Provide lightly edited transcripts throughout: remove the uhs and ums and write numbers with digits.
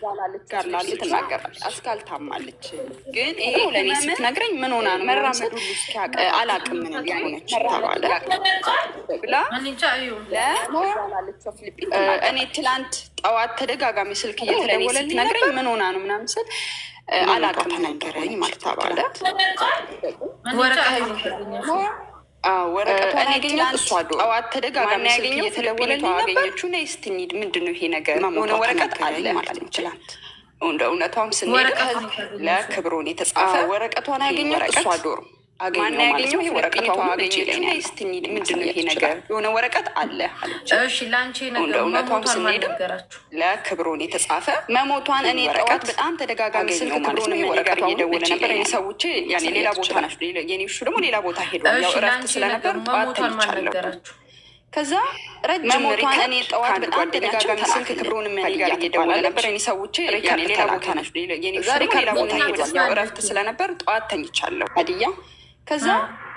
ጋር ላሉ ትናገራለች። አስካል ታማለች። ግን ይሄ ለእኔ ስትነግረኝ ምን ሆና ነው መራመድ ሁሉ እስኪያውቅ አላውቅም ምን እንደሆነች ተባለ ብላ እኔ ትላንት ጠዋት ተደጋጋሚ ስልክ እየተደወለ ስትነግረኝ ምን ሆና ነው ምናምን ስል አላውቅም ተነገረኝ ማለት ተባለ። ወረቀቷን ያገኘሁት እሷ ጠዋት ተደጋጋሚ ስልክ እየተደወለ አገኘችው። ነይ እስኪ እንሂድ፣ ምንድን ነው ይሄ ነገር? ሆነ ወረቀት አለ ማለት ነው። ትላንት እንደ እውነቷም ስንሄድ ለክብሮን የተጻፈ ወረቀቷን ያገኘሁት እሷ ዶሮ ማን ያገኘው? ይሄ ወረቀቷ አገኘች። ነይ እስኪ እንሂድ፣ ምንድን ነው ይሄ ነገር? የሆነ ወረቀት አለ አለች። እሺ ላንቺ ነገር እንደ እውነቷም ስንሄድ ለክብሮን የተጻፈ መሞቷን እኔ ጠዋት በጣም ተደጋጋሚ ስልክ ክብሮን ወረቀት እየደወለ ነበር። እኔ ሰዎች ያኔ ሌላ ቦታ ናቸው፣ የኔ ሹ ደግሞ ሌላ ቦታ ሄዷል። ያው እረፍት ስለነበር ጠዋት ተኝቻለሁ። ከዛ ረጅም ሪከርድ እኔ ጠዋት በጣም ተደጋጋሚ ስልክ ክብሮን የሚያደርግ እየደወለ ነበር። እኔ ሰዎች ያኔ ሌላ ቦታ ናቸው፣ የኔ ሹ ደግሞ ሌላ ቦታ ሄዷል። ያው እረፍት ስለነበር ጠዋት ተኝቻለሁ። ሀዲያ ከዛ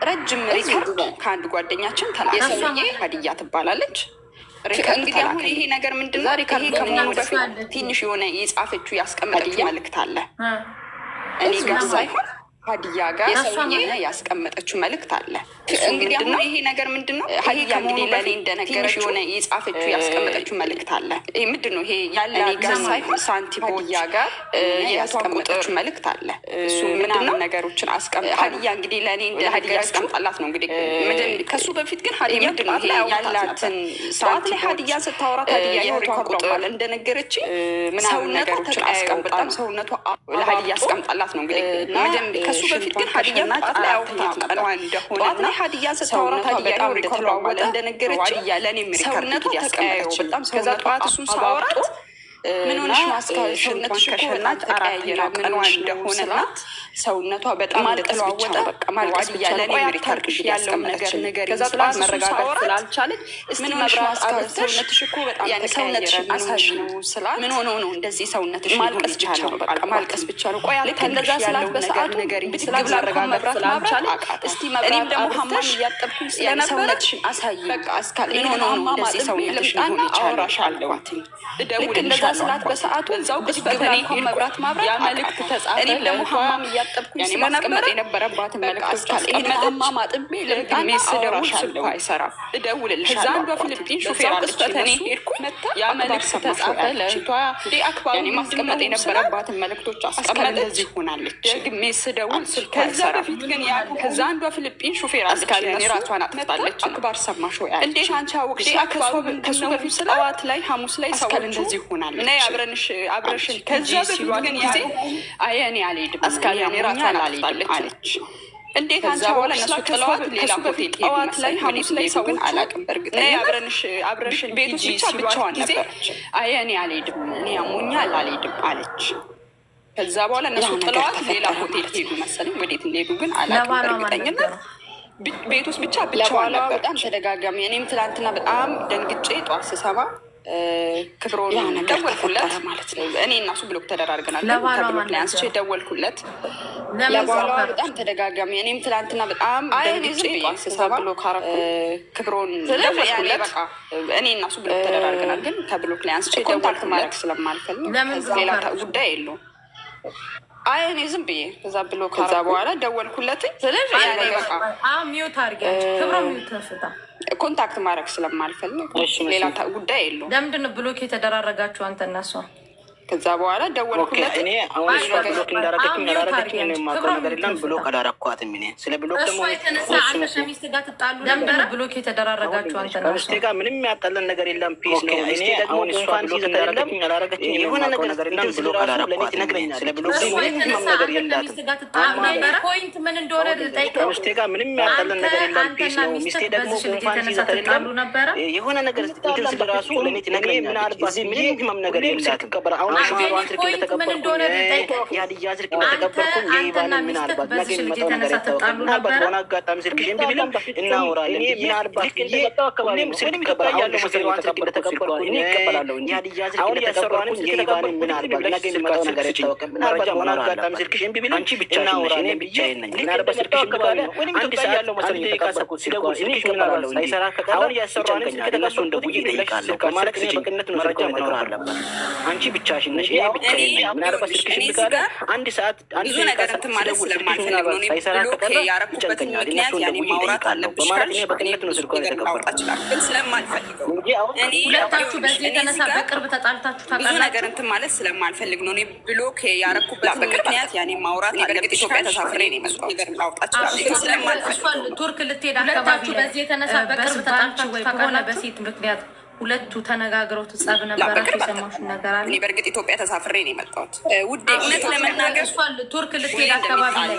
ረጅም ሪከርድ ከአንድ ጓደኛችን የሰውዬ ሀዲያ ትባላለች። እንግዲህ አሁን ይሄ ነገር ምንድነው? ይሄ ከመሆኑ በፊት ትንሽ የሆነ የጻፈችው ያስቀመጠችው መልእክት አለ። እኔ ጋር ሳይሆን ሀዲያ ጋር የሰውዬ ያስቀመጠችው መልእክት አለ። እንግዲህ አሁን ይሄ ነገር ምንድነው? ሀዲያ እንግዲህ ለእኔ እንደነገረች የሆነ የጻፈችው ያስቀመጠችው መልእክት አለ። ይሄ ምንድነው? ይሄ ያለ እኔ ጋር ሳይሆን ሳንቲም ሀዲያ ጋር ያስቀመጠችው መልእክት አለ። እሱ ምናምን ነገሮችን አስቀምጣ ሀዲያ እንግዲህ ለእኔ እንደ ሀዲያ ያስቀምጣላት ነው። እንግዲህ ከሱ በፊት ግን ሀዲያ ምንድነው ይሄ ያላትን ሰዓት ላይ ሀዲያ ስታወራት ሀዲያ የህቷ ቁጥር እንደነገረች ምናምን ነገሮችን አስቀምጣ ሰውነቷ ለሀዲያ ያስቀምጣላት ነው። እንግዲህ ከሱ በፊት ግን ሀዲያ ጣት ላይ አውጥታት ነበር እንደሆነ ሀዲያ ስታወራት ሀዲያ እንደተለዋወጠ እንደነገረች ለእኔ ሰውነቷ ተቀያየው በጣም ከዛ ጠዋት እሱን ሳወራት ምን ሆነሽ ሰውነትሽ ከሸና ተቀያየረ ቀኗ እንደሆነና ሰውነቷ በጣም እንደተለዋወጠ በቃ ማለት ለእኔ ሪከርድ ያለው ነገር ነገር ከዛ ጠዋት መረጋጋት ስላልቻለች ምን ሆነሽ ሰውነትሽ እኮ በጣም ተቀያየረ አሳዥ ነው ስላት ምን ሆኖ ነው እንደዚህ ሰውነትሽ ማልቀስ ብቻ ነው በቃ ማልቀስ ብቻ ነው። ቆይ ልክ እንደዛ ስላት በሰዓቱ ነገር ብድግ መብራት ስላልቻለች እስቲ እኔም ደግሞ ሀማም እያጠብኩኝ ስለነበረችሽን አሳይ በቃ እስካል ምን ሆኖ ነው እንደዚህ ሰውነትሽ ሆነ አወራሻለሁ ልክ እንደዛ ስላት በሰዓቱ እዛው ብስበተኔ መብራት ማብራት ያ መልእክት ተጻፈ። እኔም ደግሞ ሀማም እያጠብኩኝ ስለነበረ የነበረባትን መልእክት አስካል ይሄን ሀማም አጥቤ ለምጣሜ ስደውልሻለሁ አይሰራም እደውልልሻለሁ። ከዛ አንዷ ፊሊፒን ሹፌር አለችኝ ሄድኩ ያ መልእክት ተጻፈ ለእህቷ እንዴ አክባሩ ማስቀመጥ የነበረባትን መልእክቶች አስቀመጠች። እንደዚህ ሆናለች ደግሜ ስደውል ስልክ አይሰራም። በፊት ግን ያ ከዛ አንዷ ፊሊፒን ሹፌር አለችኝ እኔ ራሷን አጥፍታለች። አክባር ሰማሽ ወይ እንዴት አንቺ አወቅሽ? አክባሩ ከሱ በፊት ጠዋት ላይ ሐሙስ ላይ ሰው እንደዚህ ሆናለች ነይ አብረሽን ከዛ በፊት ግን ጊዜ አየኔ አልሄድም አስካል እኔ ራሷን አልሄድም እንዴት አንቺ በኋላ እነሱ ጥለዋት ሌላ ሆቴል ጠዋት ላይ ሐሙስ ላይ ሰው ግን አላውቅም በእርግጥ ነይ አብረሽን ቤት ውስጥ ብቻዋን ነበረች። አየኔ አልሄድም እኔ አሞኛል አልሄድም አለች። ከዛ በኋላ እነሱ ጥለዋት ሌላ ሆቴል ሄዱ መሰለኝ ወዴት እንደሄዱ ግን አላውቅም በእርግጠኝነት ቤት ውስጥ ብቻዋን ነበር። በጣም ተደጋጋሚ እኔም ትላንትና በጣም ደንግጬ ጠዋት ስሰማ ክብሮን ደወልኩለት ማለት ነው። እኔ እና እሱ ብሎክ ተደራርገናል። ከብሎክ ላይ አንስቼ ደወልኩለት ለባሏ በጣም ተደጋጋሚ እኔም ትላንትና በጣም ደንግጬ ጠዋት ስሰማ ብሎክ ክብሮን ደወልኩለት። በቃ እኔ እና እሱ ብሎክ ተደራርገናል። ግን ከብሎክ ላይ አንስቼ ኮንታክት ማድረግ ስለማልፈልግ ሌላ ጉዳይ የለውም። አይ እኔ ዝም ብዬ ከዛ ብሎ ከዛ በኋላ ደወልኩለት። ስለዚህ ያኔ በቃ ሚውት አድርጊያለሽ ክብሮ ሚውት ተፍታ ኮንታክት ማድረግ ስለማልፈልግ ሌላ ጉዳይ የለውም። ለምንድን ነው ብሎክ የተደራረጋችሁ አንተ እና እሷ? ከዛ በኋላ ደወልኩለት። እኔ አሁን እሷ ብሎክ እንዳረገችኝ ያላረገችኝ እኔ የማውቀው ነገር የለም። ብሎክ አላረኳትም። እኔ ስለ ብሎክ ደግሞ የተነሳ አንተ ሸሚስት ጋር ትጣሉ ለምንድን ነው ብሎክ የተደራረጋችሁ አንተ እና እሷ? ጋር ምንም ያጣለን ነገር የለም። ፒስ ነው። እኔ አሁን እሷ ብሎክ እንዳረገችኝ ያላረገችኝ የሆነ ነገር የለም። ብሎክ አላረኳትም። ትነግረኛለህ ስለ ብሎክ ምንም ነገር የላትም። ፖይንት ምን እንደሆነ ልጠይቀው። ሚስቴ ጋር ምንም ያጣለን ነገር የለም። ፒስ ነው። ሚስቴ ደግሞ ኮንፋን ሲዘተላሉ ነበር የሆነ ነገር እንትን ስለ ራሱ ለኔ ትነግረኛለህ። ምናልባት ምንም ነገር የላትም። አሁን ምን እንደሆነ የሀዲያ ስልክ እንደተቀበልኩ የኢቫን ምናልባት ነገ የሚመጣው ነገር አይታወቅም። ምናልባት በሆነ አጋጣሚ ስልክሽ እምቢ ቢልም እናወራለን። ምናልባት ሁሌም ስልክ ይቀበላል ያለው መሰለኝ እንደተቀበልኩ እኔ ይቀበላለሁ። የሀዲያ ስልክ እንደተቀበልኩ የኢቫን ምናልባት ነገ የሚመጣው ነገር አይታወቅም። ምናልባት በሆነ አጋጣሚ ስልክሽ እምቢ ቢልም አንቺ ብቻሽን ነሽ፣ እኔ ብቻዬን ነኝ። ምናልባት ስልክሽ እምቢ ካለ አንድ ሰዓት ያለው መሰለኝ የተቀበልኩት ሲደውል እኔ እቀበላለሁ። ሳይሰራ ከቀረ አሁን እያሰራን ስልክ ተነሱ እንደውዬ እጠይቃለሁ። ማለት እኔ በቅንነት መረጃ መኖር አለበት። አንቺ ብቻሽን ብቻሽን ነሽ። ይሄ ብቻ ምናልባት ስልክሽን ካለ አንድ ሰዓት ብዙ ነገር እንትን ማለት ስለማልፈልግ ነው። ብሎክ ያረኩበትን ምክንያት ያኔ ማውራት አለብሽ ካልሽ በቅንነት ነው ስልኳ የተቀበልኩት ግን ስለማልፈልገው ሁለታችሁ በዚህ የተነሳ በቅርብ ተጣልታችሁ ታውቃላችሁ? ብዙ ነገር እንትን ማለት ስለማልፈልግ ነው። እኔ ብሎክ ያረኩበትን ምክንያት ያኔ ማውራት አለብሽ። ኢትዮጵያ ተሳፍሬ ነው የመጣሁት ነገር ላውጣት ይችላል ስለማልፈልግ ቱርክ ልትሄድ አካባቢ በዚህ የተነሳ በቅርብ ተጣልታችሁ ወይ በሆነ በሴት ምክንያት ሁለቱ ተነጋግረው ትጸብ ነበራችሁ? የሰማሽ ነገር አለ? እኔ በእርግጥ ኢትዮጵያ ተሳፍሬ ነው የመጣሁት ውዴ። እውነት ለመናገር ቱርክ ልትሄድ አካባቢ ላይ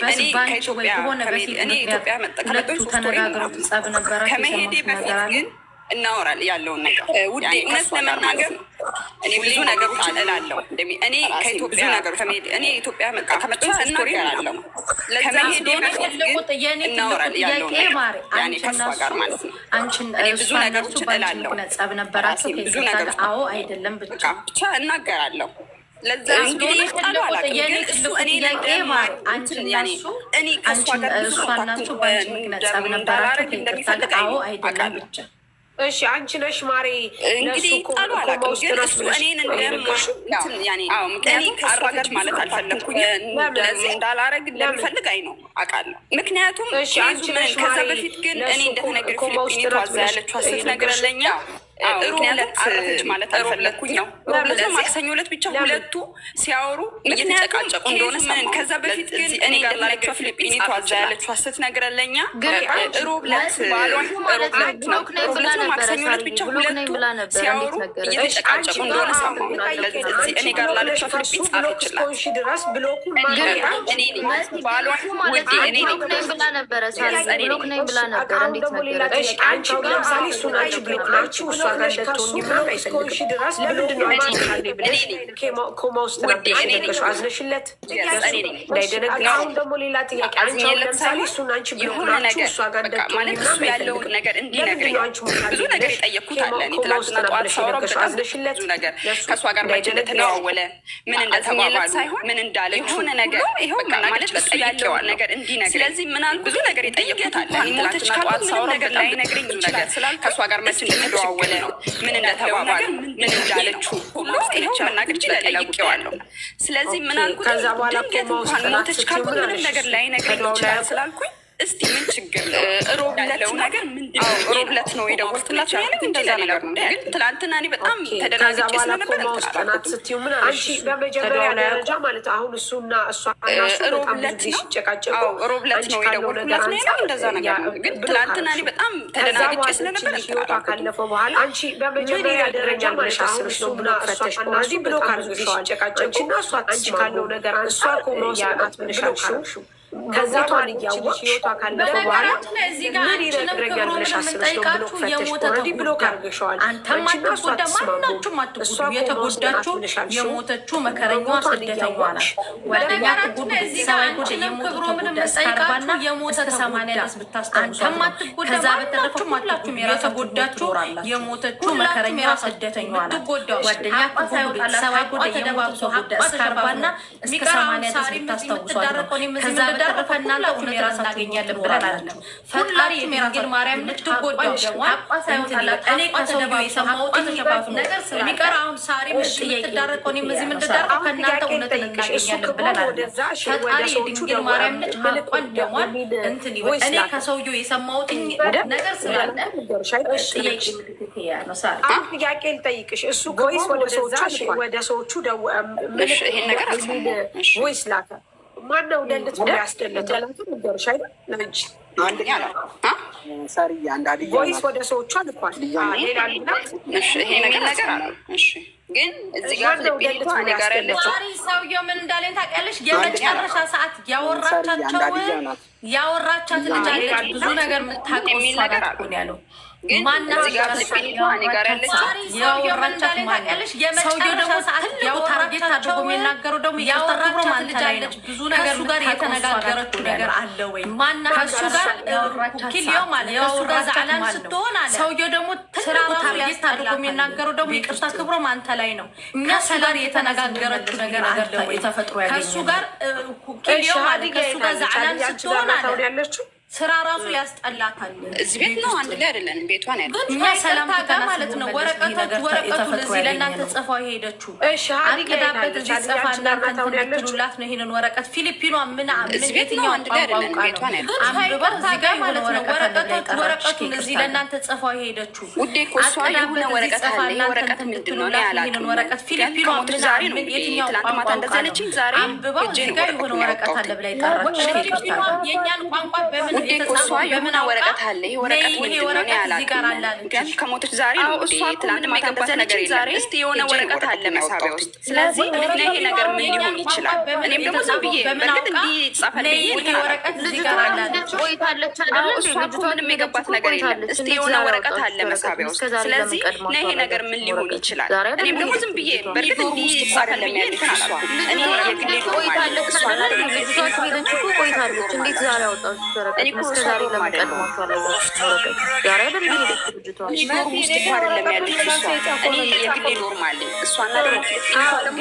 በስባንች ወይ በሆነ በሴት ምክንያት ሁለቱ ተነጋግረው ትጸብ ነበራችሁ? ከመሄዴ በፊት ግን እናወራለን ያለውን ነገር ውዴ። እውነት ለመናገር እኔ ብዙ ነገሮች እላለሁ። እኔ ከኢትዮጵያ እኔ ኢትዮጵያ ከመጣሁ እናገራለሁ። ከመሄዴ በፊት ግን እናወራለን ያለውን ነገር ያኔ ከእሷ ጋር ማለት ነው። እኔ ብዙ ነገሮች እላለሁ። ጸብ ነበራችሁ? ብዙ ነገሮች አዎ አይደለም ብቻ እናገራለሁ። ለዛ እንግዲህ ቃሉ አላውቅም ግን እሱ እኔ እኔ ከእሷ ጋር ብዙ ናችሁ ጸብ ነበራችሁ? እንደሚፈልግ አዎ አይደለም ብቻ እሺ አንቺ ነሽ ማሬ እንግዲህ ጣሉ አላውቅም ግን እሱ እኔን እኔ ከእሷ ጋር ማለት አልፈለግኩኝ እንዳላረግ እንደሚፈልግ አይ ነው አውቃለሁ። ምክንያቱም ከዛ በፊት ግን እኔ እንደተነገር ፊሊፒኒቷ እዛ ያለችው ሀሰት ነገር ለኛ ምክንያቱም አረፈች ማለት አልፈለግኩኝ ነው። ሮብለት ነው ማክሰኞ ዕለት ብቻ ሁለቱ ሲያወሩ እየተጨቃጨቁ እንደሆነ ሰማሁ። ከዛ በፊት ግን እኔ ጋር ላለችው ፊሊፒኒቷ እዛ ያለችው ሀሰት ነገር ለኛ ሮብለት ነው ማክሰኞ ዕለት ብቻ ሁለቱ ሲያወሩ እየተጨቃጨቁ እንደሆነ ሰማሁ። ስለዚህ እኔ ጋር ላለችው ፊሊፒን ጻፍ ይችላል አዝነሽለት ደግሞ ሌላ ጥያቄ እሱ ያለውን ነገር እንዲነግረኝ ብዙ ነገር የጠየቅኩት አለ። እኔ ትላንትና ጠዋት ሳወራው በጣም ብዙ ነገር ከእሷ ጋር መቼ እንደተደዋወለ ምን እንደተባባሉ ምን እንዳለ የሆነ ነገር ይኸው ማለት እሱ ያለውን ነገር እንዲነግረኝ። ስለዚህ ምን አልኩ ብዙ ነገር የጠየቅኩት አለ። እኔ ትላንትና ጠዋት ሳወራው በጣም ላይነግረኝ ነገር ስላል ከእሷ ጋር መቼ እንደተደዋወለ ምን እንደተባባሉ ምን እንዳለችው ሁሉ ይኸው መናገር ይችላል። ጠይቄዋለሁ። ስለዚህ ምን አልኩት ድንገት እንኳን ሞተች ካልኩት ምንም ነገር ላይነግረኝ ይችላል ስላልኩኝ እስቲ ምን ችግር ሮብለት ነገር ምንድነው? ሮብለት ነው የደወልኩላችሁ ያለው እንደዛ ነገር ነው። ግን ትላንትና እኔ በጣም ተደናግጬ ስለነበር ማውስጠናት ስትዩ ምን አንቺ በመጀመሪያ ደረጃ ማለት አሁን እሱና እሷ ሮብለት ነው የደወልኩላት ነው ያለው እንደዛ ነገር ነው። ግን ትላንትና እኔ በጣም ተደናግጬ ስለነበር ህይወቷ ካለፈው በኋላ አንቺ በመጀመሪያ ደረጃ ማለት አስርሽ ነው ብላ ፈተሽ እነዚህ ብሎ ካርገሸዋል ጨቃጨቅና እሷ አንቺ ካለው ነገር እሷ እኮ ማውስጠናት ብለሻልሹ ከዛ ቷን እያወቅሽ ህይወቷ ካለፈ በኋላ ምን ይረግረኛል ብለሽ አስበሽ ነው ብሎ ፈተሽ ኦልሬዲ ብሎ ካርገሸዋል። አንተም አትጎዳ ማናችሁም አትጎዱ። የተጎዳችው የሞተችው መከረኛዋ ስደተኛዋ ናት። ጓደኛ ትጉድ ሰባይ ጉድ የሞቱ ተጎዳ እስካርባና የሞተ ሰማንያ ድረስ ብታስታውሱ ከዛ በተረፈ ሁላችሁም የተጎዳችው የሞተችው መከረኛዋ ስደተኛዋ ናት። ጓደኛ ትጉድ ሰባይ ጉድ የሞቱ ተጎዳ እስካርባና እስከ 80 ድረስ ብታስታውሱ ከዛ ተረፈ እናንተ ሁኔታ እናገኛለን ብለን አይደለም። ፈጣሪ የድንግል ማርያም ልጅ ትጎዳው ደግሞ እኔ ከሰውዬው የሰማሁት ነገር ስለሚቀር አሁን ሳሪ ምሽ የምትዳረቀው እኔም እዚህ የምትዳረቀው ከእናንተ እውነት እናገኛለን ብለን አይደለም። ፈጣሪ የድንግል ማርያም ልጅ ሀቋን ደሟን እንትን ይበል። እኔ ከሰውዬው የሰማሁት ነገር ስላለ ጥያቄ ምልክት ነው። ሳሪ ጥያቄ ልጠይቅሽ። እሱ ወደ ሰዎቹ ይሄን ነገር ወይስ ላከ ማነው ለልት ያስደለተ ነገርሽ አይደል? ለእጅ አንደኛ ሳሪ አንድ አዲያ ቮይስ ወደ ሰዎቹ አልኳል። ሌላ ልናት ይሄ ነገር አለ። እሺ ግን እዚህ ጋር ለቤቷ ነገር ያለችው ሳሪ ሰውዬው ምን እንዳለኝ ታውቂያለሽ? የመጨረሻ ሰዓት ያወራቻት ልጅ አለች። ብዙ ነገር የምታውቀው እሷ ጋር እኮ ነው ያለው። ግን እዚህ ጋር ለቤቷ ነገር ያለችው ያወራቻት ታውቂያለሽ? የመጨረሻ ሰዓት ትልቁ ታርጌት አድርጎ የሚናገረው ደግሞ ያወራቻት ልጅ አለች። ብዙ ነገር ጋር የተነጋገረችው ነገር አለ ወይ ማና ከሱ ጋር ኪሊዮ ማለት ከሱ ጋር ዛላን ስትሆን አለ። ሰውዬው ደግሞ ትልቁ ታርጌት አድርጎ የሚናገረው ደግሞ ይቅርታ ክብሮ ማንተ ላይ ነው። እኛ ጋር የተነጋገረችው ነገር አለ ወይ ተፈጥሮ ያገኘ ከሱ ጋር ኪሊዮ ማለት ከሱ ጋር ዛላን ስትሆን አለ። ስራ ራሱ ያስጠላታል። እዚህ ቤት ነው አንድ ላይ አይደለም ቤቷን ያለ እኛ ሰላም ማለት ነው። ወረቀቱ ለዚህ ለእናንተ ጽፋው ሄደችው አቅዳበት እዚህ ጽፋ እናንተ ትሉላት ነው። ይሄንን ወረቀት ፊሊፒኗ ምናምን እዚህ ቤት ነው አንድ ላይ አይደለም ቤቷን ያለ አንብባ እዚህ ጋር ማለት ነው። ወረቀቱን እዚህ ለእናንተ ጽፋው ሄደችው ውዴ እኮ እሷ የሆነ ወረቀት አለ። ወረቀት ምንድን ነው ያላችሁ? ወረቀት ፊሊፒኗ ዛሬ ነው የትኛው ትናንት ማታ እንደዛ አለችኝ። ዛሬ አንብባ እዚህ ጋር የሆነ ወረቀት አለ ብላ ይጣራች። የኛን ቋንቋ በምን እሷ የሆነ ወረቀት አለ። ይሄ ወረቀት ምንድን ነው ያላችሁ? ግን ከሞተች ዛሬ ነው እሷ ትናንት ማታ እንደዛ አለችኝ። ዛሬ እስቲ የሆነ ወረቀት አለ መሳቢያ ውስጥ። ስለዚህ ይሄ ነገር ምን ሊሆን ይችላል? እኔም ደግሞ ዝም ብዬ በእርግጥ እንዲህ ጻፈልኝ ይሄ ወረቀት እዚህ ጋር አላለች ቆይታለች አይደል? እሷ ምንም የገባት ነገር የለም። እስቲ የሆነ ወረቀት አለ መሳቢያ ውስጥ። ስለዚህ ይሄ ነገር ምን ሊሆን ይችላል? እኔም ደግሞ ዝም ብዬ በእርግጥ እንዲህ ጻፈልኝ ይሄ እኔ የግሌ ቆይታለች እሷና ልጅቷ ሄደች እኮ ቆይታለች። እንዴት ዛሬ አወጣች ወረቀት? እኔ እኮ ዛሬ ለመቀድማቷ ወረቀት ዛሬ አይደል ሄደች ልጅቷ ኖርም ውስጥ እኮ አይደለም ያለች እሷ። እኔ የግሌ ኖርም አለኝ እሷና ደግሞ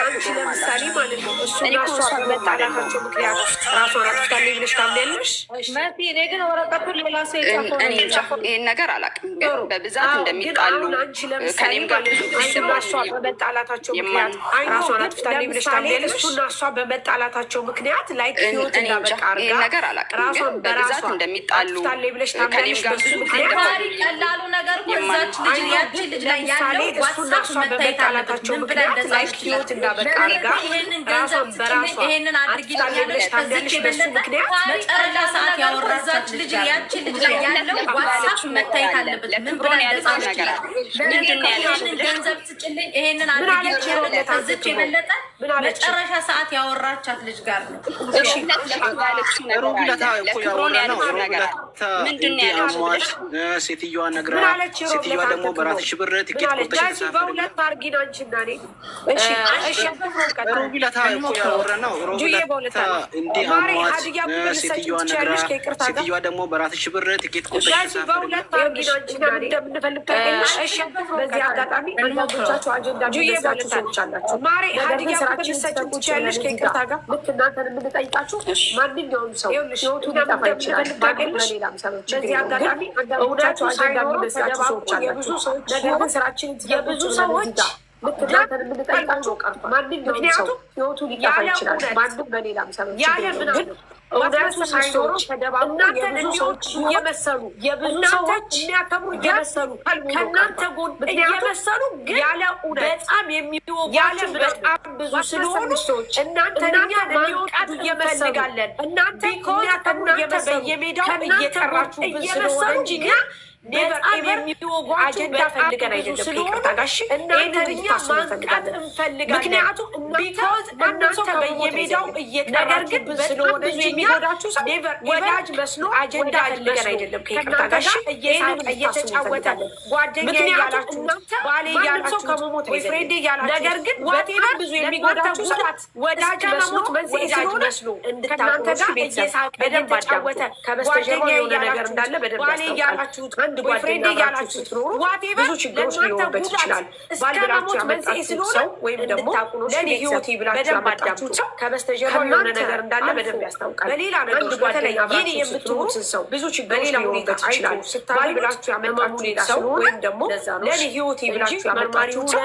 አንቺ ለምሳሌ ማለት ነው እሱና እሷ በመጣላታቸው ምክንያት ራሷን አጥፍታለች ብለሽ ታምኛለሽ? መሲ እኔ ግን ወረቀቱን ሌላ ሰው የጻፈው እኔ እንጃ ይሄን ነገር አላውቅም። ግን በብዛት እንደሚጣሉ ከኔም ጋር ብዙ እሱና እሷ በመጣላታቸው ምክንያት ራሷን አጥፍታለች ብለሽ ታምኛለሽ? እሱና እሷ በመጣላታቸው ምክንያት ላይክ ህይወት እንዳበቃ አርጋ ነገር አላውቅም። ግን በብዛት እንደሚጣሉ ከኔም ጋር ብዙ ቀላሉ ነገር እዛች ልጅ ያቺ ልጅ ላይ ያለው ዋትሳፕ በመጣላታቸው ምክንያት ላይክ ህይወት እንዳበቃ አርጋ ራሷን በራሷ ይሄንን አድርጊ ያለሽ ታምኛለሽ? በሱ ምክንያት መጨረሻ ሰዓት ያወራቻች ልጅ ያቺ ልጅ ላይ ያለው ዋትሳፕ መታየት አለበት። ምን ብላ ያለች ነገር ምንድን ነው ያለች? ገንዘብ ስጭልኝ ይሄንን አድርጊ ከዚች የበለጠ መጨረሻ ሰዓት ያወራቻት ልጅ ጋር ነው። እሺ ሴትዮዋ ነግራ ሴትዮዋ ደግሞ በራስሽ ብር ትኬት ቆርጠሽ በሁለት አድርጊ ነው አንቺ እና እኔ። ሮቢለታ እኮ ያወራን ነው። ሮቢለታ እንዲህ አሟት ሴትዮዋ ነግራ ሴትዮዋ ደግሞ በራስሽ ብር ትኬት ቆርጠሽ በሁለት አድርጊ ነው አንቺ እና እኔ እንደምንፈልግ ታውቂያለሽ። በዚህ አጋጣሚ አንዳንዶቻችሁ አጀንዳ የሚገዛችሁ ሰዎች አላችሁ። ማሬ ሀዲያ ብትሰጪው ትችያለሽ ከይቅርታ ጋር ልክ እናንተን የምንጠይቃችሁ ማንኛውም ሰው ህይወቱ ሊጠፋ ይችላል። በሌላም ሰዎች በዚህ አጋጣሚ አንዳንዶቻችሁ አጀንዳ የሚመስላችሁ ሰዎች አላችሁ። ነገር ግን ስራችን የብዙ ሰዎች ልክ እናንተን የምንጠይቃችሁ ማንኛውም ሰው ህይወቱ ሊጠፋ ይችላል። ማንም በሌላም ሰዎች ግን እውነቱ ሳይኖሩ እናንተን የሚወዱ እየመሰሉ የብዙ ሰዎች የሚያከብሩ እየመሰሉ ከእናንተ ጎን እየመሰሉ ግን ያለ እውነት በጣም የሚወጓችሁ በጣም ብዙ ስለሆኑ እናንተን ማንቃት እየመሰጋለን እናንተ የሚያከብሩ እየመሰሉ በየሜዳው እየጠራችሁ ስለሆነ እንጂ ግን በጣም የሚወጓችሁ በጣም ብዙ ስለሆኑ እናንተን እኛ ማንቃት እንፈልጋለን። ምክንያቱም እናንተ በየሜዳው እየጠራችሁ ስለሆነ እንጂ የሚጎዳችሁ ሰው ወዳጅ መስሎ አጀንዳ ፈልገን አይደለም። ከይቅርታ ጋር እየሳቀ እየተጫወተ ጓደኛ እያላችሁ ባሌ እያላችሁ ከመሞት ቦይፍሬንድ እያላችሁ ነገር ግን በጣም ብዙ የሚጎዳችሁ ሰው ወዳጅ መስሎ ከእናንተ ጋር እየሳቀ እየተጫወተ ከበስተጀርባ የሆነ ነገር እንዳለ በደንብ ባሌ እያላችሁ አንድ ጓደኛ እያላችሁ ስትኖሩ ብዙ ችግሮች ሊኖሩበት ይችላል። ባል ብላችሁ ያመጣችሁት ሰው ወይም ደግሞ ለእኔ ህይወቴ ብላችሁ ያመጣችሁት ሰው ከበስተጀርባ የሆነ ነገር እንዳለ በደንብ ያስታውቃል። በሌላ ነገር በተለይ የኔ የምትኖሩትን ሰው ብዙ ችግር ሊኖሩበት ይችላል። ባል ብላችሁ ያመጣችሁት ሰው ወይም ደግሞ ለእኔ ህይወቴ ብላችሁ ያመጣችሁት ሰው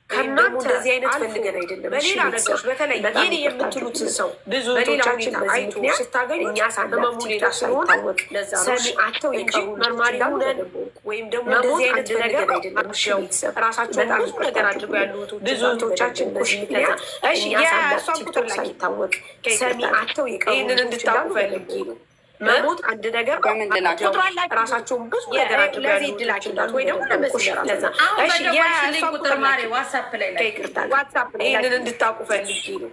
ከእናንተ እንደዚህ አይነት ፈልገን አይደለም። በሌላ ነገሮች በተለይ የኔ የምትሉትን ሰው ብዙ ቶቻችን አይቶ ስታገኙ እኛ ሳንመሙ ሌላ ስለሆነ ሰሚ አተው የቀሩ መርማሪ ሁነን ወይም ደግሞ እንደዚህ አይነት ነገር አይደለም። ራሳቸው በጣም ብዙ ነገር አድርገው ያሉት ብዙ ቶቻችን በዚህ ምክንያት የእሷን ቁጥር ላይ ይታወቅ ሰሚ አተው የቀሩ ይህንን እንድታውቁ ፈልጌ ነው። መሞት አንድ ነገር ራሳቸውን ብዙ ነገር ለዚህ ድላችላት ወይ ደግሞ ለመስለዛ ቁጥር ማሪ ዋትሳፕ ላይ ይህንን እንድታውቁ ፈልጌ ነው።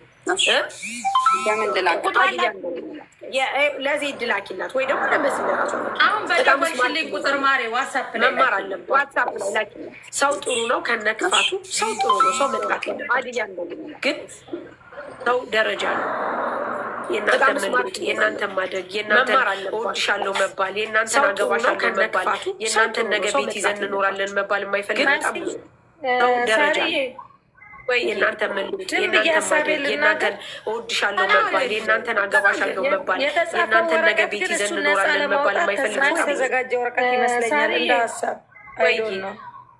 ለዚህ ድላኪላት ወይ ደግሞ ለመስለ ራሱ አሁን በደወልሽልኝ ቁጥር ማሪ ዋትሳፕ ላይ መማር አለበት። ዋትሳፕ ላይ ሰው ጥሩ ነው ከነክፋቱ ሰው ጥሩ ነው። ሰው መጥቃት የለም ግን ሰው ደረጃ ነው። የእናንተን ማደግ የእናንተን እወድሻለሁ መባል የእናንተን አገባሻለሁ መባል የእናንተን ነገ ቤት ይዘን እንኖራለን መባል የማይፈልግ በጣም ብዙ ደረጃ ወይ የእናንተ ምን የእናንተን እወድሻለሁ መባል የእናንተን አገባሻለሁ መባል የእናንተን ነገ ቤት ይዘን እንኖራለን መባል የማይፈልጉ የተዘጋጀ ወረቀት ይመስለኛል እንደ ሀሳብ ወይ ነው።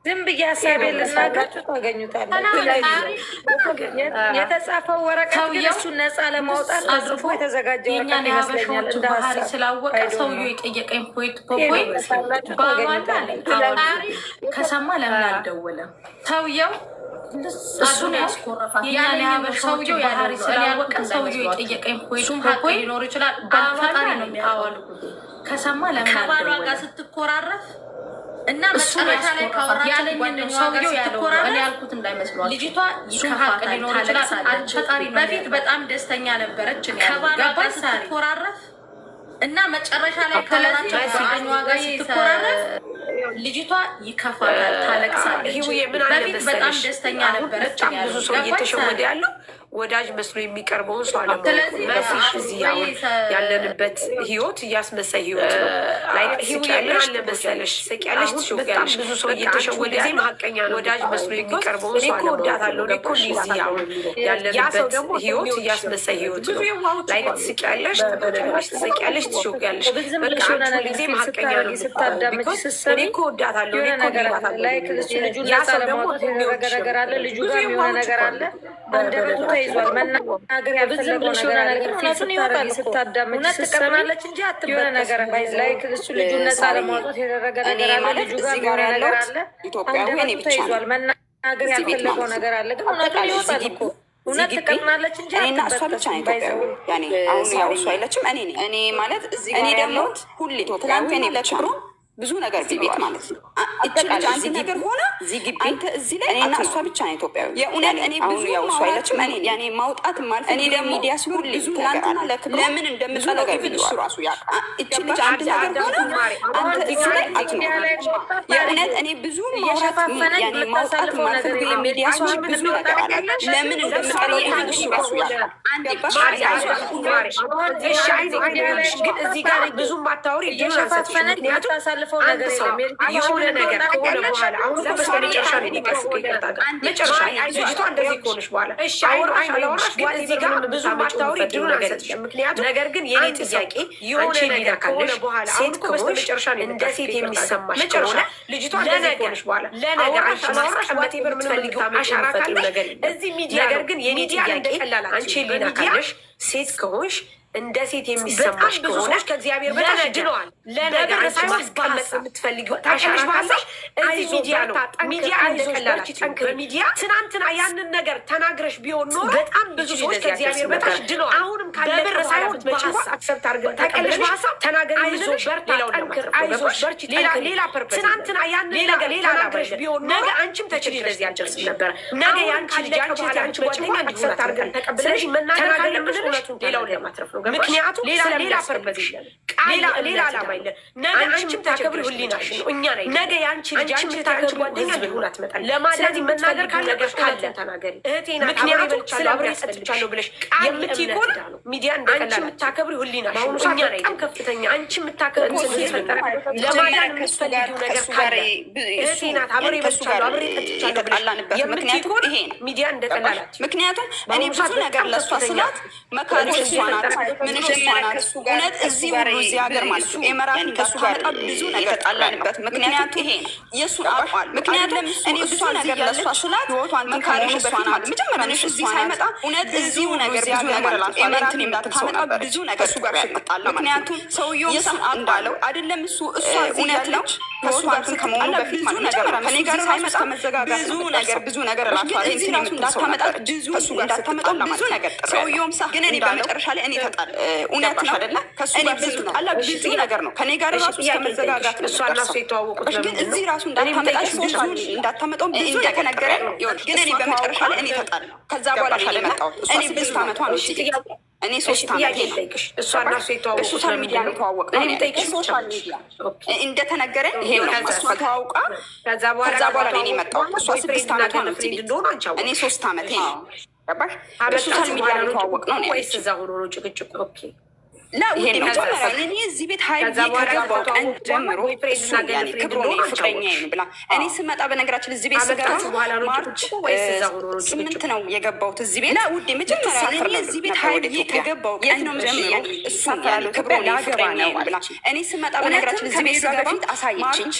ዝም ብዬ ሀሳቤ ልናገራችሁ ታገኙታላችሁ። የተጻፈው ወረቀት ግን እሱን ነፃ ለማውጣት አድርጎ የተዘጋጀ ወረቀት ይመስለኛል እንደ ሀሳብ ስላወቀ ሰውዬው የጠየቀኝ ፖይንት ከሰማ ለምን አልደወለም ሰውዬው? እሱን ያስኮረፋል። ሰውዬው ባህሪ ስላወቀ ሰውዬው የጠየቀኝ ፖይንት ሊኖር ይችላል። ፈጣሪ ነው የሚያዋሉ። ከሰማ ለምን ከባሏ ጋር ስትኮራረፍ እና መጨረሻ ላይ ካወራችን ሰውዬው ስትኮራረፍ ያልኩት እንዳይመስሏል። ልጅቷ ይከፋታል፣ ሊኖር ይችላል። ፈጣሪ ነው። በፊት በጣም ደስተኛ ነበረች ከባሏ ጋር ስትኮራረፍ እና መጨረሻ ላይ ካወራችን ጋር ስትኮራረፍ ልጅቷ ይከፋታል፣ ታለቅሳለች። በፊት በጣም ደስተኛ ነበረች። ብዙ ሰው እየተሸወደ ያለው ወዳጅ መስሎ የሚቀርበውን ሰው አለመሲሽ እዚህ አሁን ያለንበት ህይወት እያስመሳይ ህይወት ነው። ስቂያለሽ ትመሰለሽ፣ ስቂያለሽ ትሾቂያለሽ። ብዙ ሰው እየተሸወደ ጊዜ ሀቀኛ ነው። ወዳጅ መስሎ የሚቀርበውን ሰው አለመወዳታለሁ እኮ እዚህ አሁን ያለንበት ህይወት እያስመሳይ ህይወት ነው። ላይ ስቂያለሽ፣ ትበደለሽ፣ ትስቂያለሽ፣ ትሾቂያለሽ። በቃ አንድ ጊዜ ሀቀኛ ነው። እኔ እኮ ወዳታለሁ፣ እኔ እኮ ወዳታለሁ። ያ ሰው ደግሞ ነገር አለ፣ ልጁ ጋር የሆነ ነገር አለ። አንደበቱ ተይዟል። መናገር ያልፈለገው ነገር አለ። እውነቱን ይወጣል። ስታዳምጥ ትቀርናለች እንጂ የሆነ ነገር ላይ እሱ ልጁን ነፃ ለማውጣት የተደረገ ነገር አለ። ልጁ ጋር የሆነ ነገር አለ። አንደበቱ ተይዟል። መናገር ያልፈለገው ነገር አለ። ግን እውነቱን ይወጣል እኮ እውነት ትቀርናለች እንጂ እኔና እሷ ብቻ ነው ኢትዮጵያዊ። ያኔ አሁን ያው እሷ አይለችም፣ እኔ ነኝ። እኔ ማለት እኔ ደግሞ ሁሌ ኢትዮጵያዊ እኔ ብቻ ነው። ብዙ ነገር ቤት ማለት ነው። አጠቃላይ አንድ ነገር ሆነ እዚህ ግቢ አንተ እዚህ ላይ እኔና እሷ ብቻ ነው ኢትዮጵያዊ። የእውነት እኔ ብዙ ያው እሷ አይለችም፣ እኔ ያኔ ማውጣት ማለት እኔ ደግሞ ሚዲያ ሲሆን ብዙ ትናንትና ለክብሩ ለምን እንደምጠላ ቪዲዮ እሱ ራሱ ያውቃል። እቺ ልጅ አንድ ነገር ሆነ አንተ እዚህ ላይ አትኖር። የእውነት እኔ ብዙ ማውጣት ያኔ ማውጣት ማለት ሚዲያ ሲሆን ብዙ ነገር አለ። ለምን እንደምጠላ እሱ ራሱ ያውቃል። አንዴ ባሽ እሺ አይደለም ግን እዚህ ጋር ብዙ ማታወሪ እየሸፋፈነ ያታሳል ነገር የሆነ ነገር ከሆነ በኋላ አሁን በመጨረሻ ነው መጨረሻ ልጅቷ እንደዚህ ከሆነች በኋላ እሺ አውራሽ ግን እዚህ ጋር ብዙ ማታወሪ ድሩን አልሰጥሽም። ምክንያቱም ነገር ግን የኔ ጥያቄ የሆነ ነገር ከሆነ በኋላ ሴት በመጨረሻ ነው እንደ ሴት የሚሰማሽ ከሆነ ልጅቷ እንደዚህ ከሆነች በኋላ ለነገር አንቺ ማስቀመጥ የምትፈልጊው አሻራ ካለ ነገር እዚህ ሚዲያ ነገር ግን የኔ ጥያቄ አንቺ ሊና ካለሽ ሴት ከሆንሽ እንደ ሴት የሚሰማሽ ከሆነ ከእግዚአብሔር በታች ድነዋል። ለነገር ማስቀመጥ የምትፈልጊው ታሻሽ ባሳሽ እዚህ ሚዲያ እንደቀላላች በሚዲያ ትናንትና ያንን ነገር ተናግረሽ ቢሆን ኖሮ በጣም ብዙ ሰዎች ከእግዚአብሔር በታች ድነዋል። አሁንም ካለብር ሳይሆን በሀሳብ አክሰብት አድርገን ተቀለሽ በሀሳብ ተናገሪ፣ አይዞሽ በርታ፣ ጠንክር፣ አይዞሽ በርቺ። ሌላ ፐርፐስ ትናንትና ያንን ነገር ተናግረሽ ቢሆን ነገ አንቺም ተችል ለዚህ አልደርስም ነበር። ነገ ያንቺ ልጅ አንቺ ጓደኛ አክሰብት አድርገን ተቀብለሽ መናገር ካለብሽ እውነቱን ሌላው ለማትረፍ ነው። ምክንያቱም ሌላ ፐርፐዝ ሌላ ዓላማ የለ። ነገ አንቺም ታከብሪ ህሊናሽ ነው። እኛ ነኝ ነገ የአንቺ ልጅ አንቺ ታከብሪ ጓደኛ ሊሆን አትመጣል። ስለዚህ መናገር ካለብሽ ካለ ተናገሪ። እህቴ ናት አብሬ ሰጥቻለሁ ብለሽ የምትይ ከሆነ ሚዲያ እንደቀላል አንቺ የምታከብሪ ህሊናሽ ነው። እኛ ነኝ በጣም ከፍተኛ አንቺ የምታከብሪ ለማዳን የምትፈልጊው ነገር ካለ እህቴ ናት አብሬ በልቻለሁ አብሬ ጠጥቻለሁ ብለሽ የምትይ ከሆነ ሚዲያ እንደቀላላት። ምክንያቱም እኔ ብዙ ነገር ለእሷ ስላት መካሪ እሷ ናት ምንሽ እውነት እዚህ ሁሉ እዚህ ሀገር ማለት ነው ኤመራን ከሱ ጋር ብዙ ነገር ጣላንበት። ምክንያቱ ይሄ ነው የእሱን አቋል። ምክንያቱም እኔ ብዙ ነገር ለእሷ ስላት ህይወቷን መካሪ እሷ ናት። መጀመሪያ ነሽ እዚህ ሳይመጣ እውነት እዚሁ ነገር ብዙ ነገር ላት ኤመራትን የምታመጣ ብዙ ነገር እሱ ጋር ያጣላ። ምክንያቱም ሰውየው እንዳለው አይደለም እሱ እውነት ነው ከሱ ጋር ከመሆኑ በፊት ማለት መጀመሪያ ከኔ ጋር ሳይመጣ መዘጋጋት ብዙ ነገር ላቷል። እንትናቱ እንዳታመጣ ብዙ እንዳታመጣ ብዙ ነገር ሰውየውም ሳ ግን እኔ በመጨረሻ ላይ እኔ ተጣል እውነት ነው አይደለ? ከሱ ጋር ብዙ ጣላ ብዙ ነገር ነው ከኔ ጋር ራሱ እስከመዘጋጋት ነው። እሷና እሱ የተዋወቁት ግን እዚህ ራሱ እንዳታመጣው ብዙ ነገር ግን እኔ በመጨረሻ ላይ እኔ ተጣል ከዛ በኋላ ላይ መጣሁት እኔ ብዙ አመቷ ነው እኔ 3 አመት ጠይቅሽ እሷና እሱ የተዋወቁት ሶሻል ሚዲያ ነው የተዋወቅነው። እኔ ጠይቅሽ ሶሻል ሚዲያ እንደተነገረኝ ይሄ ነው እሷ ተዋውቃ ከዛ በኋላ እኔ መጣሁት እሷ 6 አመቷ ነው እኔ 3 አመት ነው ገባሽ? ሶሻል ሚዲያ ነው የተዋወቅነው ነው ወይስ እዛ ሆኖ ነው ጭቅጭቁ? ኦኬ ለውድ መጀመሪያ እኔ እዚህ ቤት ሀይ ከገባው ቀን ጀምሮ እሱ ያኔ ክብሮኔ ፍቅረኛዬ ነው ብላ እኔ ስመጣ በነገራችን እዚህ ቤት ስገባ ማርች 8 ነው የገባሁት እዚህ ቤት። ለውድ መጀመሪያ እኔ እዚህ ቤት ሀይ ከገባው ቀን ጀምሮ እሱ ያኔ ክብሮኔ ፍቅረኛዬ ነው ብላ እኔ ስመጣ በነገራችን እዚህ ቤት ስገባ በፊት አሳየችኝ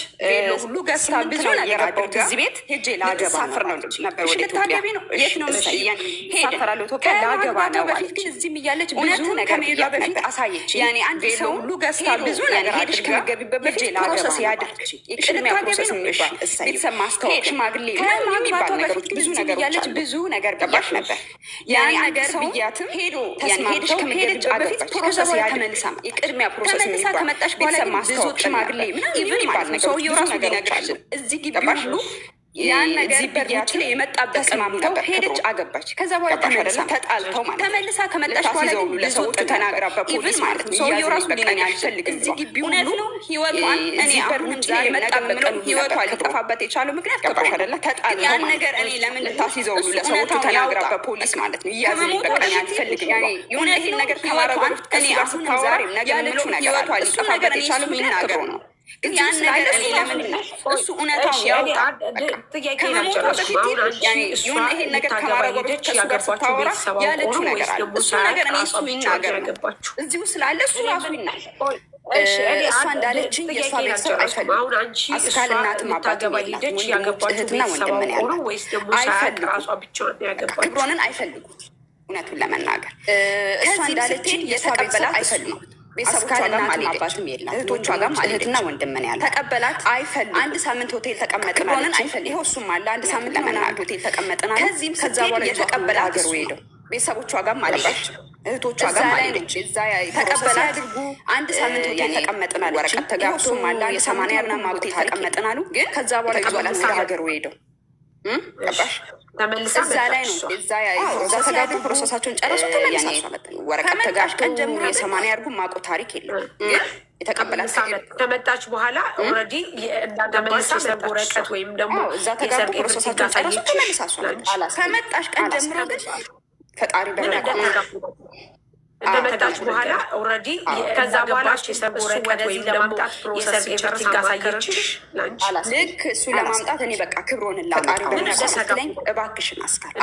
ሁሉ ገዝታ ብዙ ነገር የገባሁት እዚህ ቤት ሄጄ ላገባ ነው ነበር። ወደ ኢትዮጵያ ነው የት ነው መስያኝ ሄደራለሁ ኢትዮጵያ ላገባ ነው በፊት ግን እዚህም እያለች ብዙ ነገር በፊት አሳየች። ያኔ አንድ ሰው ሁሉ ገዝታ ብዙ ነገር ሄደሽ ከመገቢበት በፊት ፕሮሰስ ያደርግሽ የቅድሚያ ፕሮሰስ የሚባል ቤተሰብ ማስተዋወቅ ሽማግሌ የሚባል ነገሮች ብዙ ነገር ያለች ብዙ ነገር ገባሽ ነበር። ያኔ ነገር ብያትም ሄዶ ሄደሽ ከመገቢበት በፊት ፕሮሰስ ተመልሳ የቅድሚያ ፕሮሰስ ተመልሳ ከመጣሽ በኋላ ማስተዋወቅ ሽማግሌ ምናምን የሚባል ነገር ሰውዬው ራሱ ሊነግርሽ እዚህ ግቢ ሁሉ ያን ነገር በርቻ የመጣበት ተስማምተው ሄደች አገባች። ከዛ በኋላ ተመልሳ ተጣልተው ማለት ተመልሳ ከመጣች በኋላ ለሰዎች ተናግራ በፖሊስ ማለት ነው። ሰውዬው ራሱ ሊነኝ አልፈልግም እዚህ ግቢ እውነት ነው ህይወቷን እኔ አሁንም ዛሬ የመጣበት ህይወቷ ሊጠፋበት የቻለው ምክንያት ገባሽ አይደለ? ተጣልተው ያን ነገር እኔ ለምን ልታስይዘው ለሰዎች ተናግራ በፖሊስ ማለት ነው። እያዘኝ በቀኝ አልፈልግም ያኔ የሆነ ይሄን ነገር ከማረጓ እኔ አሁን ዛሬ ነገር ምለው ህይወቷ ሊጠፋበት የቻለው ምክንያት ነው። ግን ያን ነገር እኔ ለምን እሱ እውነታውን ያውጣ ከመሞቷ በፊት የሆነ ይሄን ነገር ከማረጓ በፊት ከእሱ ጋር ስታወራ ያለችው ነገር አለ። እሱ ነገር እኔ እሱ ይናገር እዚሁ ስላለ እሱ ራሱ ይናገር። እሷ እንዳለችኝ የእሷ ቤተሰብ አይፈልጉም። አስካል እናትም አባትም የላት እህትና ወንድም ምን ያላት አይፈልጉም። ክብሮንን አይፈልጉት እውነቱን ለመናገር እሷ እንዳለችኝ የእሷ ቤተሰብ አይፈልጉም። ቤተሰቦቿ ጋር አባትም የላት እህቶቿ ጋር እህትና ወንድም ምን ያለ ተቀበላት አይፈልግም። አንድ ሳምንት ሆቴል ተቀመጥን አለች። አይፈልግም። ይኸው እሱም አለ አንድ ሳምንት ለመናገር ሆቴል ተቀመጥን አለ። ከዚህም ከዛ በኋላ የተቀበላት ሀገሩ ሄደው ቤተሰቦቿ ጋር አለች እህቶቿ ጋር አለች። እዛ ተቀበላት ያድርጉ አንድ ሳምንት ሆቴል ተቀመጥን አለች። ወረቀት ተጋብቶም አለ የ80 ምናምን ሆቴል ተቀመጥን አሉ። ግን ከዛ በኋላ ተቀበላት ሀገሩ ሄደው ገባሽ ተመልሳ እዛ ላይ ነው እዛ ተጋቡ ፕሮሰሳቸውን ጨረሱ። ተመልሳ ወረቀት ተጋብተው ጀምሮ የ80 ያርጉ ማቆ ታሪክ የለም። ግን የተቀበላት ከመጣች በኋላ ኦልሬዲ እንዳመለሳ ወረቀት ወይም ደግሞ እዛ ተጋቡ ፕሮሰሳቸውን ጨረሱ። ተመልሳ ከመጣሽ ቀን ጀምሮ ግን ፈጣሪ እንደመጣች በኋላ ኦልሬዲ ከዛ በኋላ የሰርግ ወረቀት ወይም ለማምጣት ፕሮሰስ ጨርሳ ማሳየችሽ ልክ እሱ ለማምጣት እኔ በቃ ክብሮን ላጣሪኝ እባክሽን አስካል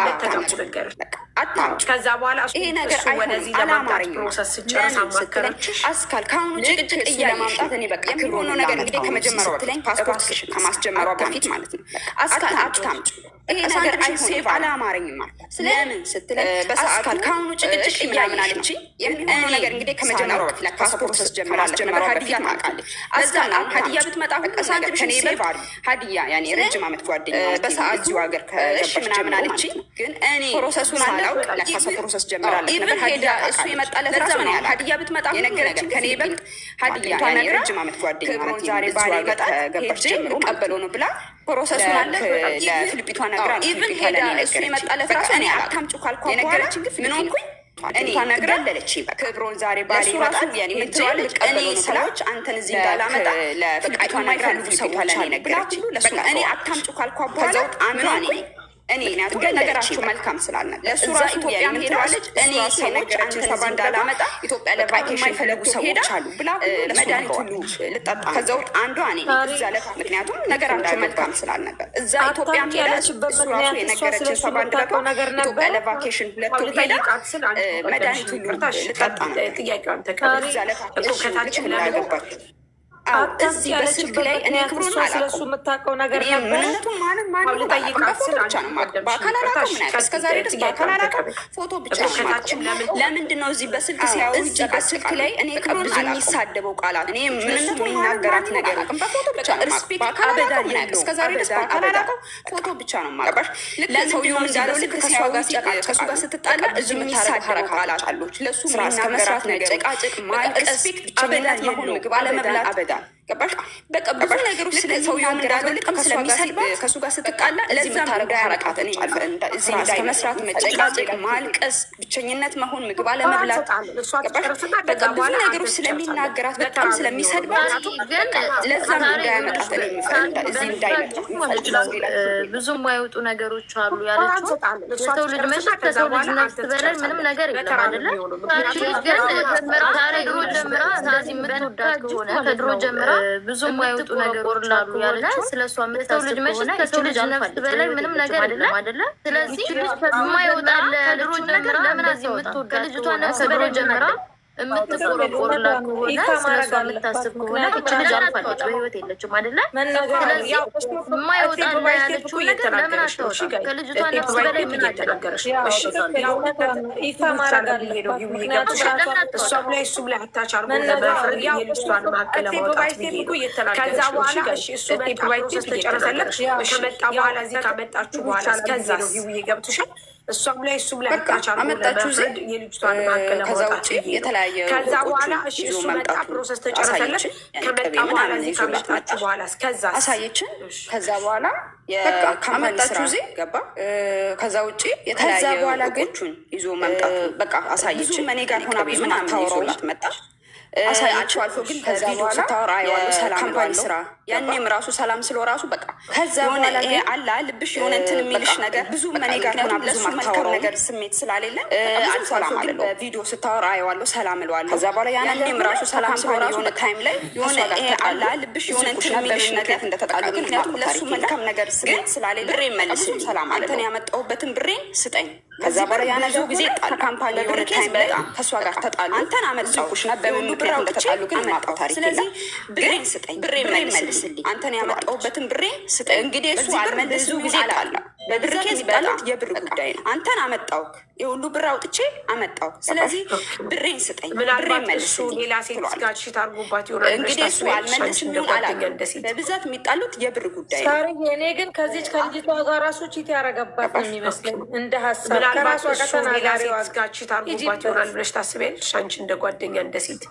አታምጪ። ከዛ በኋላ ይሄ ነገር ወደዚህ ለማምጣት ፕሮሰስ ጨርሳ ማከረችሽ አስካል ከአሁኑ ጭቅጭቅ ለማምጣት እኔ በቃ ክብሮን ነገር እንግዲህ ከመጀመሪያው በፊት ፓስፖርትሽን ከማስጀመሪያው በፊት ማለት ነው አስካል አታምጪ ይሄ ነገር አይሆንም አላማረኝም ማለት ስለምን ስትለኝ በሰዓት ከአሁኑ ጭቅጭቅ እያምን አለችኝ። የሚሆነው ነገር እንግዲህ ከመጀመሪያው በፊት ፕሮሰስ ጀምራለች ነበር። ሀዲያ ታውቃለች። እዛ ነው ሀዲያ ብትመጣ ሳንቲም ከኔ ይበልጥ ሀዲያ ያኔ ረጅም ዓመት ጓደኛ በሰዓት እዚሁ ሀገር ከገባች ምናምን አለችኝ። ግን እኔ ፕሮሰሱን አላውቅ ለካሳ ፕሮሰስ ጀምራለች ነበር። ሀዲያ እሱ የመጣለት ራሱ ነው ሀዲያ ብትመጣ የነገረችኝ ከኔ ይበልጥ ሀዲያ ያኔ ረጅም ዓመት ጓደኛ ማለት ዛሬ ባሌ መጣ ከገባች ጀምሮ ቀበሎ ነው ብላ ፕሮሰሱን አለ ለፊልጲቷ ነግራ ኢቭን ሄዳ እሱ የመጣለት ራሱ እኔ አታምጪው ካልኳ የነገረችኝ ግን ምን ሆንኩኝ እኔ ነግረለች ክብሮን ዛሬ ባሌ ራሱ ያኔ ምትዋለች እኔ ሰዎች አንተን እዚህ እንዳላመጣ ለፊልጲቷ ነግራ ሰዎች አለ ነገረችኝ። በቃ እኔ አታምጪው ካልኳ በኋላ ምን ሆንኩኝ እኔ ናት ግን ነገራችሁ መልካም ስላልነበር ለሱ ራሱ ኢትዮጵያ ሄዳለች። እኔ ሰዎች አንተን እዚህ እንዳላመጣ ኢትዮጵያ ለቫኬሽን የማይፈልጉ ሰዎች አሉ ብላ መድኃኒት ሁሉ ልጠጣ ከዛው አንዷ እኔ እዛ ለታ ምክንያቱም ነገራችሁ መልካም ስላልነበር እዛ ኢትዮጵያ ሄዳለች። እሱ ራሱ የነገረችን ሰባ እንደገባ ኢትዮጵያ ለቫኬሽን ሁለቱ ሄዳ መድኃኒት ሁሉ ልጠጣ ጥያቄዋን ተቀበል እዛ ለታ ከታችን ላገባች እዚህ በስልክ ላይ እኔ ክብሩን ስለሱ የምታውቀው ነገር ምንነቱ ማንም ጠይቃት ብቻ ነው በአካል አላውቅም። እስከዛሬ ድረስ በአካል አላውቅም። ፎቶ ብቻ ነው። ለምንድን ነው እዚህ በስልክ ሲያዩ በስልክ ላይ እኔ ክብሩን የሚሳደበው ቃላት እኔ ምንነቱ የሚናገራት ነገር በፎቶ ብቻ ሪስፔክት አበዳል ያለው እስከዛሬ ድረስ በአካል አላውቅም። ፎቶ ብቻ ነው የማውቀው። ለሰውየውም እንዳለው ልክ ከእሱ ጋር ስትጣላ እዚህ የሚሳደበው ቃላት አሉ። ለሱ የሚናገራት ነገር ጭቃጭቅ ማለት ሪስፔክት አበዳል መሆን ምግብ አለመብላት አበዳል ገባሽ? በቃ ብዙ ነገሮች ስለ ሰውየው እንዳልልቅም ስለሚሰድባት ከእሱ ጋር ስትጣላ ለዛ እንዳያረቃት እኔ እዚህ መስራት፣ መጨቃጨቅ፣ ማልቀስ፣ ብቸኝነት መሆን፣ ምግብ አለመብላት በቃ ብዙ ነገሮች ስለሚናገራት በጣም ስለሚሰድባት ለዛ እንዳያመጣት እኔ እዚህ እንዳይመጣ ብዙ የማይወጡ ነገሮች አሉ ያለችው። የሰው ልጅ መቼም ከሰው ልጅ ነፍስ በላይ ምንም ነገር የለም አይደለ? ግን ከድሮ ጀምራ እንደዚህ የምትወዳት ከሆነ ከድሮ ጀምራ ብዙ የማይወጡ ነገሮች አሉ ያለችው። ስለሷ የሰው ልጅ መቼም ከሰው ልጅ ነፍስ በላይ ምንም ነገር የለም አይደለ? ስለዚህ የማይወጣለ ድሮ ጀምራ ለምን የምትወዳት ከልጅቷ ነፍስ በላይ ጀምራ የምትቆረቆርላት ከሆነ ስለሷ የምታስብ ከሆነ እች ልጅ አልፋለች፣ በህይወት የለችም አይደለ? ስለዚህ የማይወጣላ ያለችው ነገር ለምን አታወጣም? ከልጅቷ ነፍስ በላይ ምን አደረገረሽ? ይፋ ማድረግ አለባት። እሷም ላይ እሱም ላይ አታቻርጎ ለመፍረድ የልጅቷን መካከል ለማውጣት ከዛ በኋላ እሱ ፕሮሰስ ተጨረሰለት። ከመጣ በኋላ እዚህ ካመጣችሁ በኋላ ከዛ ነው ገብቶሻል። እሷም ላይ እሱም ላይ አታቻርጎ ለመፍረድ የልጅቷን መካከል ለማውጣት ከዛ በኋላ እሱ መጣ፣ ፕሮሰስ ተጨረሰለት። ከመጣ በኋላ እዚህ ካመጣችሁ በኋላ ከዛ አሳየችን። ከዛ በኋላ ካመጣችሁ እዚህ ገባ። ከዛ ውጭ የተለያየ በኋላ ግን ይዞ መምጣት በቃ አሳየችን። እኔ ጋር ሆና ምን አታወራውላት መጣ አሳያችሁ አልፎ ግን ከዛ በኋላ ስታወራ አየዋለሁ። ሰላም ካምፓኒ ስራ ያኔም ራሱ ሰላም ስለው ራሱ በቃ ከዛ በኋላ ይሄ አላ ልብሽ የሆነ እንትን የሚልሽ ነገር ብዙ መኔ ጋር ሆና ብዙ መልካም ነገር ስሜት ስላሌለ አልፎ አልፎ ግን በቪዲዮ ስታወራ አየዋለሁ፣ ሰላም እለዋለሁ። ከዛ በኋላ ያኔም ራሱ ሰላም ስለው ራሱ የሆነ ታይም ላይ የሆነ ይሄ አላ ልብሽ የሆነ እንትን የሚልሽ ነገር እንደተጣሉ ግን ምክንያቱም ለሱ መልካም ነገር ስሜት ስላሌለ ብሬን መልስልኝ፣ ሰላም አንተን ያመጣሁበትን ብሬን ስጠኝ። ከዛ በኋላ ያነዙ ጊዜ ጣል ካምፓኒ የሆነ ታይም ላይ ከእሷ ጋር ተጣሉ። አንተን አመጣሁሽ ነበር በምን ምክንያት እንደተጣሉ ግን ማጣው ታሪክ። ስለዚህ ብሬን ስጠኝ፣ ብሬን መልስልኝ፣ አንተን ያመጣሁበትን ብሬን ስጠኝ። እንግዲህ እሱ አልመልሱ ጊዜ ጣላ። በብር ኬዝ በጣም የብር ጉዳይ ነው። አንተን አመጣው የሁሉ ብር አውጥቼ አመጣው። ስለዚህ ብሬን ስጠኝ፣ ብሬን መልስልኝ። ሌላ ሴት ጋር ሽት አርጎባት ይሆናል። እንግዲህ እሱ አልመልስም አላገኝ። በብዛት የሚጣሉት የብር ጉዳይ ነው። እኔ ግን ከዚች ከልጅቷ ጋር ራሱ ቺት ያረገባት የሚመስለኝ እንደ ሀሳብ ከራሷ ጋር ተናጋሪዋ ጋር ሽት አርጎባት ይሆናል ብለሽ ታስቢያለሽ? አንቺ እንደ ጓደኛ እንደ ሴት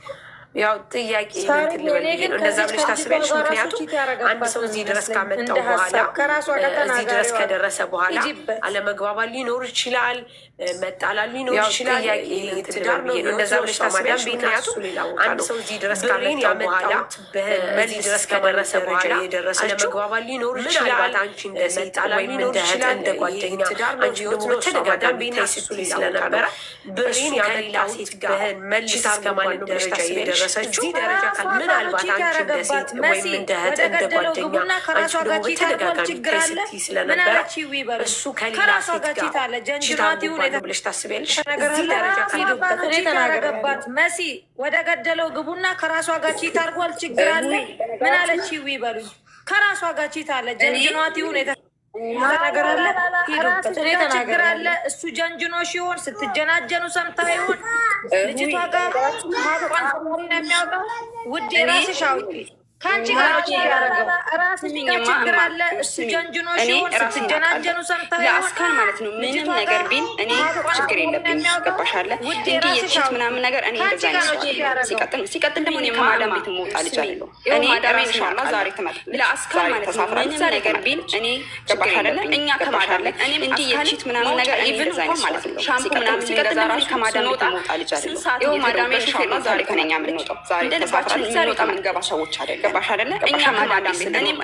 ያው ጥያቄ እንደዛ ብለሽ ታስቢያለሽ? ምክንያቱም አንድ ሰው እዚህ ድረስ ካመጣው በኋላ እዚህ ድረስ ከደረሰ በኋላ አለመግባባት ሊኖር ይችላል፣ መጣላል ሊኖር ይችላል። ትዳር ነው እንደዛ ብለሽ ታስቢያለሽ? ምክንያቱም አንድ ሰው እዚህ ድረስ ካመጣው በኋላ በዚህ ድረስ ከደረሰ በኋላ አለመግባባት ሊኖር ይችላል። አንቺ እንደ ሴት ወይም እንደ እህት እንደ ጓደኛ አንቺ ህይወት ነው ተደጋጋሚ ታስሱ ስለነበረ ብሬን ያመጣ ሴት ጋር መልስ ከማለት ደረጃ የደረሰችው ደረጃ ካል ምናልባት አንቺ እንደ ሴት ወይም እንደ እህት እንደ ጓደኛ አንቺ ደግሞ በተደጋጋሚ ከስቲ ስለነበረ እሱ ከሌላ ሴት ጋር ጅራቲውን ብለሽ ታስቢያለሽ? እዚህ ደረጃ ተናገረባት መሲ ወደ ገደለው ግቡና ከራሷ ጋር ቺት አድርጓል። ችግር አለ ምን አለች? ይበሉኝ ከራሷ ጋር ቺት አለ ጀንጅኗቲውን ነገር አለ ሄዱበት። እኔ ችግር አለ እሱ ጀንጅኖ ሲሆን ስትጀናጀኑ ሰምታ ይሆን ልጅቷ ጋር ማቋን ነው የሚያውቀው። ውዴ ራስሽ አውጪ ከአንቺ ጋር ያረገው ችግር አለ እሱ ጀንጅኖ ሲሆን ስትጀናጀኑ ሰምታ ይሆን ለአስካል ማለት ነው። ምንም ነገር ቢል እኔ ችግር የለብኝ ገባሻለ። እንዲህ የቺት ምናምን ነገር እኔ እንደዛ ነው። ሲቀጥል ደግሞ እኔ ከማዳም ቤት መውጣ ልጅ አለው እኔ ማዳም ኢንሻአላህ ዛሬ ትመጣ ለአስካል ማለት ነው። ምንም ነገር ቢል እኔ ገባሻለ እኛ ከማዳም ቤት እኔም እንዲህ የቺት ምናምን ነገር ኢቭን እንኳን ማለት ነው ሻምፑ ምናምን ሲቀጥል ራሱ ከማዳም ቤት መውጣ ልጅ አለ። ይኸው ማዳም ኢንሻአላህ ዛሬ ከነኛ የምንወጣው ዛሬ ተሳፍረን የምንወጣ የምንገባ ሰዎች አይደለም ገባሽ አይደለ? እኛ ማዳም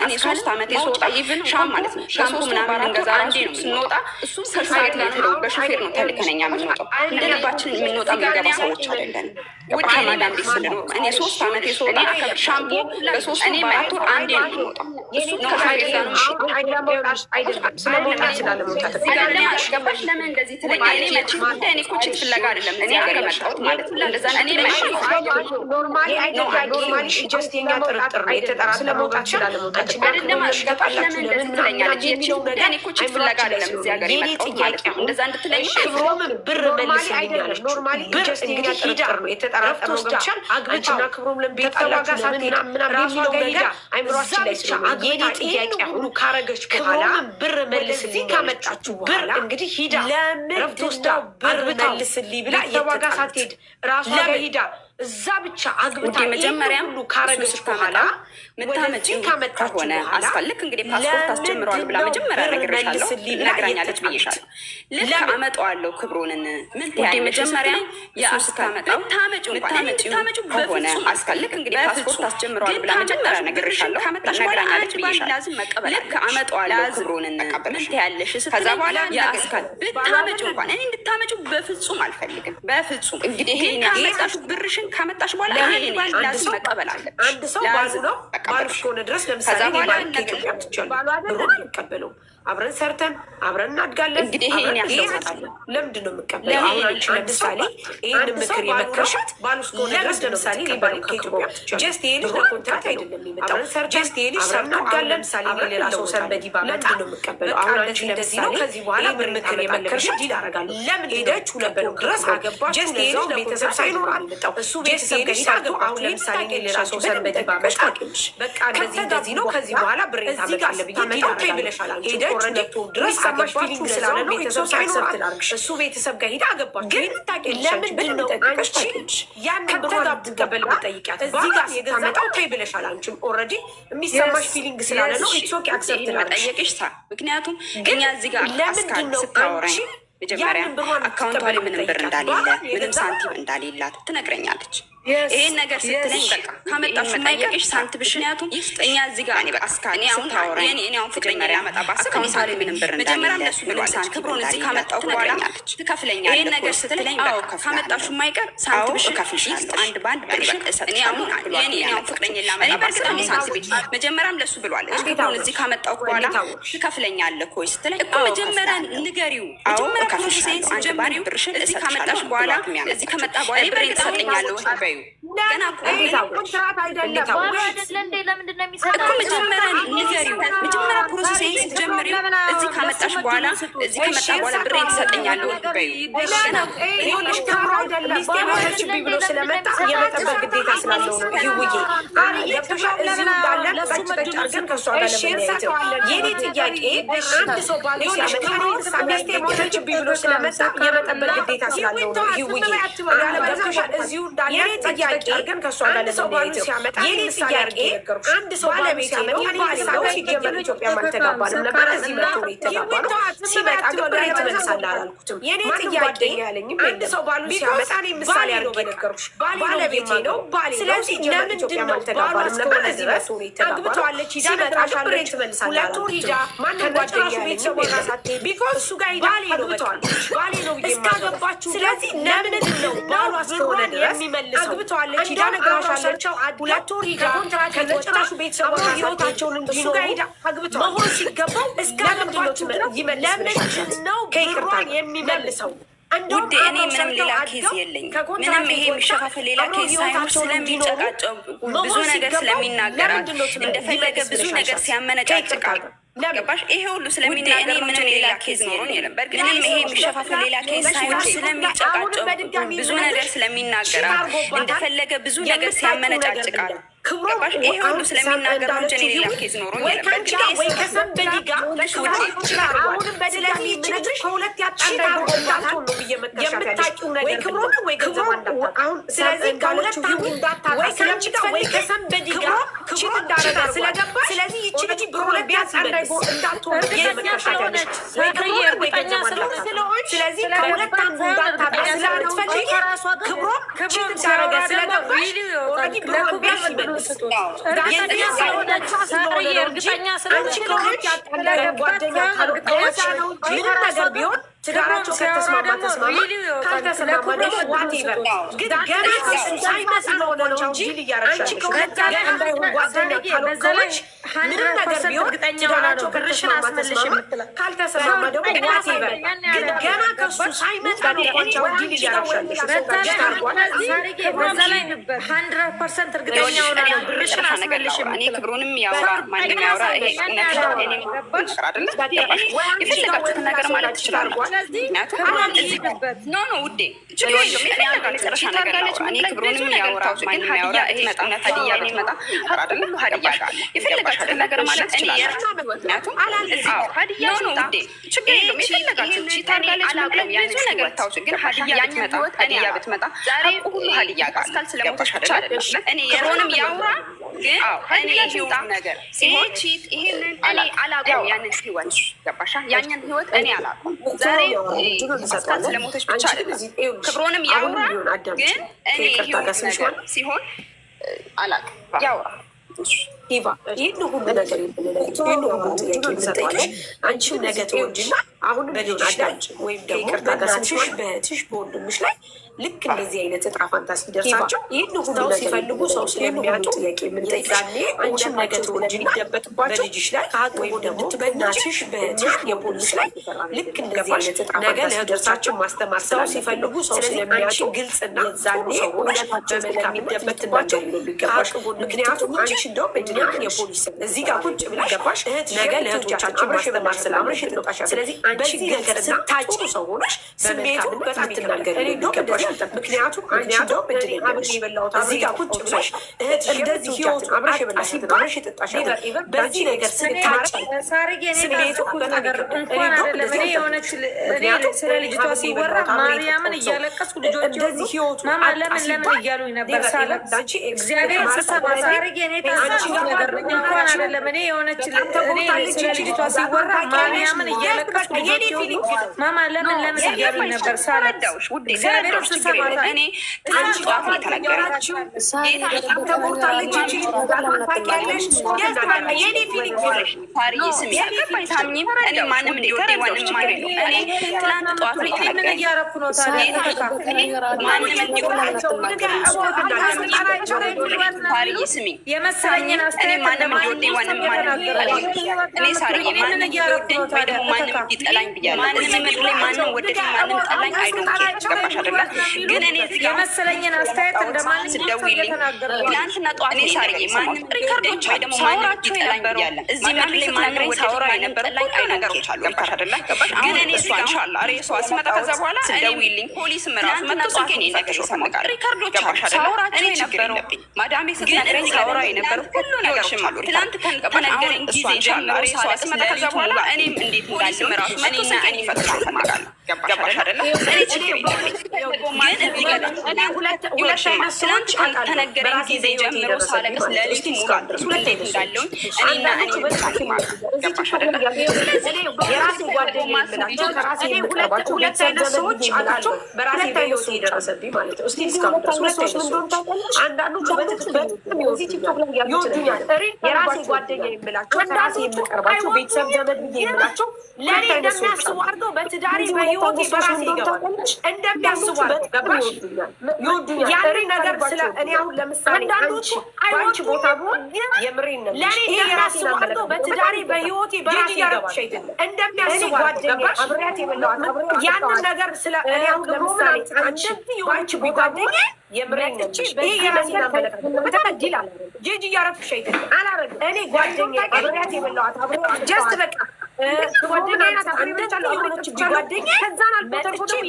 እኔ 3 ዓመት የሶጣ ኢቭን ሻም ማለት ነው ሻምፑ ምናምን እንገዛ አንዴ ነው ስንወጣ እሱ ሰሳይት ላይ ተለው በሹፌር ነው ተልከነኛ የምንወጣው። እንደልባችን የምንወጣ የምንገባ ሰዎች አይደለም። ወጣ ማዳም ስንኖር እኔ 3 ዓመት የሶጣ ሻምፑ በ3 4 ወር አንዴ ነው የምንወጣው። እሱ ከሹፌር ጋር ነው አይደለም ስለሞታ ይችላል ሞታ ገባሽ? ለምን እንደዚህ ትለኛለች? እኔ መቼም ጉዳይ እኔ እኮ ቺት ፍለጋ አይደለም እዚህ ሀገር የመጣሁት ማለት ነው። እንደዛ እኔ ኖርማሊ አይደለም ኖርማሊ ጀስት የኛ ጥርጥር ነው የተጠራ ስለመውጣት ይችላል መውጣት አይደለም። አሽገባሽ ለምን እንደዚህ ትለኛለች? እኔ እኮ ቺት ፍለጋ አይደለም እዚህ ሀገር የመጣሁት ማለት ነው። እንደዛ እንድትለኝ ክብሮም ብር መልስ አይደለም ኖርማሊ ጀስት የኛ ጥርጥር ነው የተጠራጠር ነው ገብቻል። አንቺና ክብሮም ለምቤታላችሁ ምናምን የሚለው ነገር አይምሯችን ላይ ስለሆነ የኔ ጥያቄ ሁሉ ካረገች በኋላ ብር መልስልኝ ካመጣችሁ በኋላ እንግዲህ ሂዳ ረፍት ወስዳ ብር መልስልኝ ብላ የተዋጋ ሳትሄድ ራሷ ጋር ሂዳ እዛ ብቻ አግብታ መጀመሪያ ሁሉ ካረገች በኋላ ምታመጪው ከሆነ አስፈልክ እንግዲህ ፓስፖርት አስጀምረዋል ብላ መጀመሪያ ነግሬሻለሁ፣ ነግራኛለች ብዬሻለሁ። ልክ አመጣዋለሁ ክብሩንን ምን ትያለሽ? መጀመሪያ የአስታመጣው ታመጪው ከሆነ አስፈልክ እንግዲህ ፓስፖርት አስጀምረዋል ብላ መጀመሪያ ነግሬሻለሁ፣ ነግራኛለች ብዬሻለሁ። ልክ አመጣዋለሁ ክብሩንን ምን ትያለሽ? ከዛ በኋላ የአስካል ብታመጪው እንኳን እኔ እንድታመጪው በፍጹም አልፈልግም፣ በፍጹም እንግዲህ ይሄን ያመጣሽ ብርሽን ካመጣሽ በኋላ ይሄን ላዝም መቀበል አለብሽ። አንድ ሰው ባሉ ነው ባሉ እስከሆነ ድረስ ለምሳሌ ኢትዮጵያ ትችላል ብሩን አንቀበለውም። አብረን ሰርተን አብረን እናድጋለን። እንግዲህ ይሄን ያስቀምጣለሁ። ለምንድን ነው የምቀበለው? አሁን አንቺ ለምሳሌ ይሄን ምክር የመከርሻት ባሉ እስከሆነ ድረስ ለምሳሌ ባሉ ከኢትዮጵያ ጀስት ይሄ ልጅ ለኮንትራት አይደለም የሚመጣው። ጀስት ይሄ ልጅ ሰርተን እናድጋለን። ለምሳሌ ሌላ ሰው ሰንበዲ ባመጣ ነው የምቀበለው። አሁን አንቺ እንደዚህ ነው። ከዚህ በኋላ ምክር የመከርሻት ዲል አደርጋለሁ። ለምን ሄደች ሁለበሩ ድረስ አገባች። ጀስት ይሄ ልጅ ቤተሰብ ሳይኖር አልመጣው እሱ ቤተሰብ ጋር ሄዳ አሁን ለምሳሌ ሌላ ሰው ሰንበዲ ባመጣ በቃ እንደዚህ ነው። ከዚህ በኋላ ብሬ ታመጣለ ብዬ ዲል አደርጋለሁ። ሄደች ሁለቱም ድረስ አማሽ ፊሊንግ ስላለ ነው ቤተሰብ ሳይሰብት ላርግሽ እሱ ቤተሰብ ጋር ሄዳ አገባች። ግን ለምንድን ነው አንቺ ያንን ብሯን ትቀበል ብጠይቂያት እዚህ ጋር የገዛመጣው ታይ ብለሻል። አንቺም ኦልሬዲ የሚሰማሽ ፊሊንግ ስላለ ነው ኢትሶክ አክሰፕት ላርግሽ። ምክንያቱም እኛ እዚህ ጋር ለምንድን ነው አንቺ መጀመሪያ አካውንቷ ላይ ምንም ብር እንዳሌለ ምንም ሳንቲም እንዳሌላት ትነግረኛለች። ይሄን ነገር ስትለኝ በቃ ካመጣሽ የማይቀርሽ ሳንቲምሽ ምክንያቱም እኛ እዚህ ጋር እኔ በቃ እኔ አሁን ታወራ እኔ አሁን ፍቅረኛ ያመጣ አካውንቷ ላይ ምንም ብር መጀመሪያ ለሱ ብሏል። ክብሩን እዚህ ካመጣው ትነግረኛለች፣ ትከፍለኛለች። ይሄን ነገር ስትለኝ በቃ ካመጣሽ የማይቀር ሳንቲምሽ እከፍልሻለሁ፣ አንድ ባንድ ብርሽን እሰጥሻለሁ። እኔ አሁን ፍቅረኛ ላመጣ በአስቀሚ ሳንቲም መጀመሪያም ለሱ ብሏል። ክብሩን እዚህ ካመጣው በኋላ ትከፍለኛለህ ወይ ስትለኝ እኮ መጀመሪያ ንገሪው፣ መጀመሪያ ፕሮሰሴን ስትጀምሪው እዚህ ካመጣሽ በኋላ እዚህ ከመጣ በኋላ ብሬን ትሰጠኛለህ ወይ ገና ኮንትራት አይደለም ለምንድን ነው የሚሰጠው? መጀመሪያ ንገሪው፣ መጀመሪያ ፕሮሰሴን ስትጀምሪው እዚህ ካመጣሽ በኋላ እዚህ ከመጣ በኋላ ብሬን ትሰጠኛለህ ወይ ገና ይኸውልሽ ክብሩ አይደለም ሚስቴ ብሎ ስለመጣ የመጠበቅ ግዴታ ስላለው ነው። ይውዬ ገብቶሻል። እዚሁ እንዳለን በጭበጭ አድርገን ከእሷ ጋር ለመለያየት የኔ ጥያቄ አንድ ሰው ባለ ሲያመጣ ሚስቴ ሞተችብኝ ብሎ ስለመጣ የመጠበቅ ግዴታ ስላለው ነው። ይውዬ ገብቶሻል። እዚሁ እንዳለን ጥያቄ ግን ከእሷ ጋር ለመለያየት ሲያመጣ የኔ ጥያቄ አንድ ሰው ባለቤት ነው ባለሰው ሲጀምር ኢትዮጵያ አልተጋባንም ነበር። እዚህ መጥቶ ነው የተጋባነው። ሲመጣ ግን ብሬ ትመልሳለህ አላልኩትም። የኔ ጥያቄ አንድ ሰው ባሉ ሲያመጣ እኔ ምሳሌ አድርጌ ነገርኩሽ። ባለቤቴ ነው ባሌ ነው ሲጀምር ኢትዮጵያ አልተጋባንም ነበር። እዚህ መጥቶ ነው የተጋባነው። ሲመጣ ብሬ ትመልሳለህ አላልኩትም። ማንም ጓደኛ ቤተሰብ ራሳቴ ቢኮዝ እሱ ጋር ባሌ ነው ባሌ ነው እስካገባችሁ። ስለዚህ ለምንድን ነው ባሏ እስከሆነ ድረስ አግብተዋለች ሂዳ ነግራሻለቸው ሁለት ወር ሂዳ ከነጭራሹ ቤተሰብ ህይወታቸውን እንዲኖሩ መሆን ሲገባው እስካገባችሁ ለምንድን ነው ብሯን የሚመልሰው? ውዴ እኔ ምንም ሌላ ኬዝ የለኝም። ምንም ይሄ የሚሸፋፈል ሌላ ኬዝ ሳይሆን ስለሚጨቃጨው ብዙ ነገር ስለሚናገራት እንደፈለገ ብዙ ነገር ሲያመነጫጭቃል ገባሽ? ይሄ ሁሉ ስለሚናገር ምንም ሌላ ኬዝ ኖሮን የለም። በእርግጥ ምንም ይሄ የሚሸፋፈል ሌላ ኬዝ ሳይሆን ስለሚጨቃጨው ብዙ ነገር ስለሚናገራት እንደፈለገ ብዙ ነገር ሲያመነጫጭቃል ገባሽ? ይሄ ሁሉ ስለሚናገር ነው እንጂ ሌላ ኬዝ ኖሮን የለም። በእርግጥ ወይ ከሰንበዲ ጋር አሁንም በድጋሚ ምንድነው ከሁለት ያጣንዳ ጎዳታው ነው የምታውቂው ነገር ወይ ክብሮ ነው ወይ ገንዘብ እንዳታጣ። ስለዚህ ከሁለት እንዳታጣ ስለምትፈልግ ወይ ከሰንበዲ ጋር ቺት እንዳረጋ ስለገባሽ ስለዚህ ይቺ ልጅ በሁለት ያጣንዳ እንዳትሆን የመከሻታለች ወይ ክብሮ ወይ ገንዘብ እንዳታጣ። ስለዚህ ከሁለት እንዳታጣ ስለምትፈልግ ክብሮ ቺት እንዳረጋ ስለገባሽ ኦልሬዲ ብሮ ቢያስ ይበል እርግጠኛ ስለሆነች ጓደኛ ምንም ነገር ቢሆን ትዳራቸው ከተስማማ ተስማማ፣ ካልተስማማ ደግሞ ዋቴቨር። ግን ገና ከሱ ሳይመጣ ነው ነው እንጂ አንቺ ከሁለት ጋር እንዳይሆን ጓደኛ ካልሆነች ምንም ነገር ቢሆን ትዳራቸው ከተስማማ ተስማማ፣ ካልተስማማ ደግሞ ዋቴቨር። ግን ገና ከሱ ሳይመጣ ነው ቋንጫው ዲል እያረሻለሽ በዛ ላይ ነበር 100% እርግጠኛ ሆና ነው ብርሽን አስመልሽ። እኔ ክብሩንም ያውራ ማንም ያውራ ይሄ የፈለጋችሁትን ነገር ማለት ትችላላችሁ። ኖ ውዴ ክብሩንም ያውራ ማንም ያውራ ይሄ መጣ ሀዲያ ቤት መጣ አይደለም ሀዲያ ጋር የፈለጋችሁ ነገር ማለት ምክንያቱም ሀዲያ ነው ውዴ ችግር የለውም የፈለጋችሁ ብዙ ነገር ታውሱ ግን ሀዲያ ብትመጣ ሀቁ ሁሉ ሀዲያ ጋር ስለሞተች ብቻ አይደለም እኔ ክብሮንም ያውራ ግን እኔ ህይወት ነገር ሲሆን ይሄንን እኔ አላውቅም ያንን ህይወት ገባሻ ያንን ህይወት እኔ አላውቅም ዛሬ አስካል ስለሞተች ብቻ አይደለም ክብሮንም ያውራ ግን እኔ ህይወት ነገር ሲሆን አላውቅም ያውራ ሂባ ይህን ሁሉ ነገር የምንጠይቅሽ አንቺም ነገ ተወልጂና አሁን በልጅሽ ወይም ደግሞ በእናትሽ በእህትሽ በወንድምሽ ላይ ልክ እንደዚህ አይነት እጣ ፋንታ ሲደርሳቸው ይህን ሁሉ ሲፈልጉ ሰው ስለሚያጡ ጥያቄ የምንጠይቅሽ አንቺም ነገ ተወልጂና በልጅሽ ላይ ወይም ደግሞ በእናትሽ በእህትሽ የፖሊስ ላይ ልክ እንደዚህ አይነት እጣ ፋንታ ሲደርሳቸው ማስተማር ሰው ሲፈልጉ ሰው ስለሚያጡ ግልጽና የዛኔ በመልካም የሚደበትባቸው ሊገባሽ ምክንያቱም አንቺ እንደውም እድኛ የፖሊስ እዚህ ጋር ቁጭ ብለሽ ገባሽ ነገ ለእህቶቻችን ማስተማር ስላምረሽ የተጣሻ ስለዚህ አንቺ ገንዘብ ስታጭ ሰው ሆነሽ ስሜቱ በጣም ይትናገር ገባሽ ምክንያቱም አንቺ እንደውም እድኛ እዚህ ጋር ቁጭ ብለሽ እንደዚህ ህይወቱ አብረሽ የጠጣሻ በዚህ ነገር ስታጭ ስሜቱ በጣም እንኳን አይደለም እኔ የሆነች ስለ ልጅቷ ሲወራ ማርያምን እያለቀስኩ ልጆች እንደዚህ ህይወቱ ለምን እያሉኝ ነበር ሳለ እግዚአብሔር ስሰማ ሳርጌ እኔ ነገር እንኳን አይደለም እኔ የሆነች ስለ ልጅቷ ሲወራ ማርያምን እያለቀስኩ ማማ ለምን እያሉኝ ነበር ሳለ እግዚአብሔር ስሰማ እኔ አንቺ ጧፍ የተነገራችሁ ተሞታለች እንጂ ታውቂያለሽ የኔ ፊሊንግ ታሪዬ ስሚ ታምኚም እኔ ማንም እንዲወደ ዋንም ማሪ እኔ ትናንት ጧፍ ምን እያረኩ ነው ታዲያ ማንም እንዲወዳቸው ታሪዬ ስሚ የመሰለኝን እኔ ማንም እንዲወደ ዋንም ማንም እኔ ሳሪዬ ማንም እንዲወደኝ ወይ ደግሞ ማንም እንዲጠላኝ ብያለሁ ማንም ምድር ላይ ማንም ወደደኝ ማንም ጠላኝ አይዶንኬ ገባሽ አይደለ ግን እኔ የመሰለኝን አስተያየት እንደማንም ስደውይልኝ ትናንትና ጠዋት እኔ ሳርዬ ማንም ሪከርዶች ወይ ደግሞ ማንም ይጠላኝ ብያለሁ እዚህ ምድር ላይ ማንም ወደደኝ ማንም ጠላኝ አይ ነገሮች አሉ ገባሽ አይደለ ግን እኔ እሷ ኢንሻአላህ ሬሷ ሲመጣ ከዛ በኋላ ስደውይልኝ ፖሊስም ራሱ መጥቶ ስልኬን ነገር ይሰማል ሪከርዶች ገባሽ አይደለ እኔ ችግር የለብኝ ማዳሜ ስትነግረኝ ሳውራ የነበረው ሁሉ ነገሮች አሉ ትናንት ተነገረኝ ጊዜ ኢንሻአላህ ሬሷ ሲመጣ ከዛ በኋላ እኔም እንዴት እንዳልም ራሱ እኔና እኔ ፈትሽ ተማራለሁ ገባሽ አይደለ እኔ ችግር የለብኝ ግን እዚህ ጋር እኔ ሁለት ትናንት ተነገረኝ ጊዜ ጀምሮ ሳለቅስ ለሊቱ ሙሉ እንዴት እንዳለውኝ እኔና እኔ ገባሽ አይደለ የራሴ ጓደኛ የምላቸው ከራሴ የምቀርባቸው ሁለት አይነት ሰዎች አላቸው በራሴ በህይወት የደረሰብኝ ማለት ነው እስቲ እስካሁን ድረስ ሁለት አይነት ሰዎች አንዳንዶቹ በትክክል ይወዱኛል የራሴ ጓደኛ የምላቸው ከራሴ የምቀርባቸው ቤተሰብ ዘመድ ብዬ የምላቸው ለእኔ እንደሚያስቡ አድርገው በትዳሬ በህይወቴ በራሴ ይገባል እንደሚያስቡ አድርገው ገባሽ ይወዱኛል ያንን ነገር ስለ እኔ አሁን ለምሳሌ አንቺ ቦታ ብሆን የምሬን ነው ለእኔ እንደሚያስቡ አድርገው በትዳሬ በህይወቴ በራሴ ይገባል እንደሚያስቡ ጓደኛ አብሬያት የበላኋት ያንን ነገር ስለ እኔ አሁን ለምሳሌ አንቺ ጓደኛ የምሬን ነው ይሄ የራሴ ተመዲላ ጂጂ ያረፍሽ አይደል አላረግም እኔ ጓደኛ አብሬያት የበላኋት ጀስት በቃ ጓደኛ ናት አብሬያታለሁ የሆነች ጓደኛ ከዛን አልፎ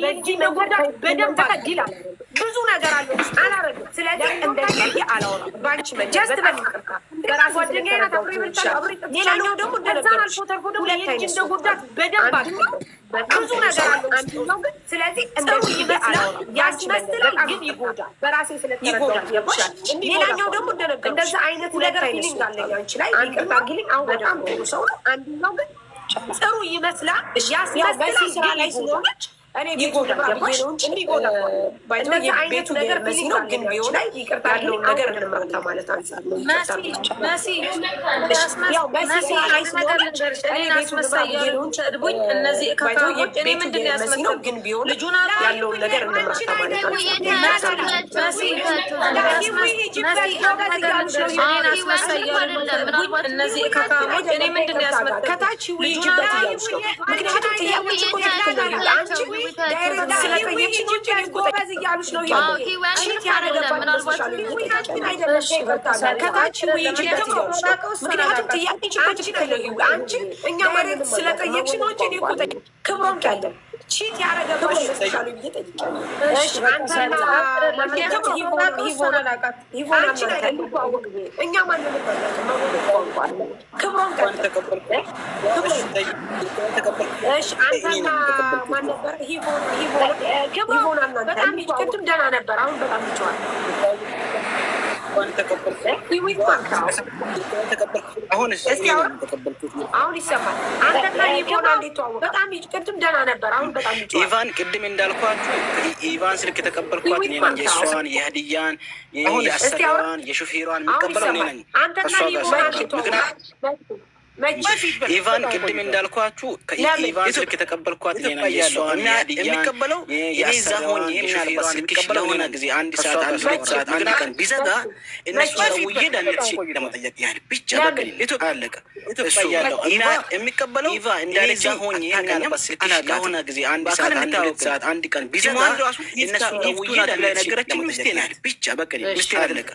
በዚህ ነገር በደንብ ተዲላ ብዙ ነገር አለ አላረግም ስለዚህ እንደዚህ አላወራም ባንቺ ጀስት በቃ በራስ ጓደኛ ናት አብሬያታለሁ ሌላኛው ደግሞ ከዛን አልፎ ተርፎ ደግሞ የልጅ እንደጎዳት በደንብ ብዙ ነገር አለ ስለዚህ እንደዚህ ይበላል ያስመስላል ግን ይጎዳል በራሴ ስለተረዳሁ ይጎዳል ሌላኛው ደግሞ እንደዛ አይነት ነገር ፊሊንግ አለኝ አንቺ ላይ ይቅርታ ግልኝ አሁን በጣም ጥሩ ሰው ነው አንደኛው ግን ጥሩ ይመስላል ያስመስላል ስራ ላይ ስለሆነች እኔ ይጎዳል ነው እንጂ ይጎዳል እንደዚህ አይነት ነገር ፊሊንግ ነው ግን ቢሆን ላይ ይቅርታ ያለውን ነገር እንመርታ ማለት አንሳር ነው መሲ ያው መሲ ላይ ስለሆነች እኔ አስመሳያለሁ ተድቡኝ እነዚህ ካካዎች እኔ ምንድነው ያስመስለው ግን ቢሆን ልጁና ያለውን ነገር እንመርታ ማለት አንሳር መሲ እነዚህ ካካዎች እኔ ምንድነው ያስመስለው ከታች ይጅበት ያለው ምክንያቱም ጥያቄዎች እኮ ተከታተሉ አንቺ ዳይሬክት ስለጠየቅሽ ጎበዝ እያሉሽ ነው ከታች ውይይት ምክንያቱም ጥያቄ አንቺ እኛ መሬት ስለጠየቅሽ ነው እንጂ ክብሮም ያለን ቺት ያረገባሽ ይመስልሻል ብዬ ጠይቄያለሁ። እሺ አንተና እኛ ማንን ክብሮን እሺ አንተና ማን ነበር? ሂቦን በጣም ቅድም ደህና ነበር፣ አሁን በጣም ይጨዋል። አሁን ይሰማል። አንተና ሂቦን እንዴት ተዋወቁ? በጣም ቅድም ደህና ነበር፣ አሁን በጣም ይጨዋል። ኢቫን ቅድም እንዳልኳችሁ ኢቫን ስልክ የተቀበልኳት እኔ ነኝ። የእሷን የህድያን የአሰራዋን የሾፌሯን የሚቀበለው እኔ ነኝ። አንተና ሂቦን እንዴት ተዋወቁ? ኢቫን ቅድም እንዳልኳችሁ ከኢቫን ስልክ የተቀበልኳት እኔ ነኝ። የእሷን የሚቀበለው የዛ ሆኜ ሾፌሯን የሚቀበለው ሆነ ጊዜ አንድ ሰዓት አንድ ሰዓት አንድ ቀን ቢዘጋ እነሱ ደውዬ ዳንኤል ለመጠየቅ ያህል ብቻ ኢትዮጵያ አለቀ። እሱ የሚቀበለው ኢቫ እንዳለዛ ሆኜ የሚያነበት ስልክ ለሆነ ጊዜ አንድ ሰዓት አንድ ሁለት ሰዓት አንድ ቀን ቢዘጋ እነሱ ደውዬ ዳንኤል ነገረችኝ። ሚስቴ ናት ብቻ በቃ ሚስቴ አለቀ።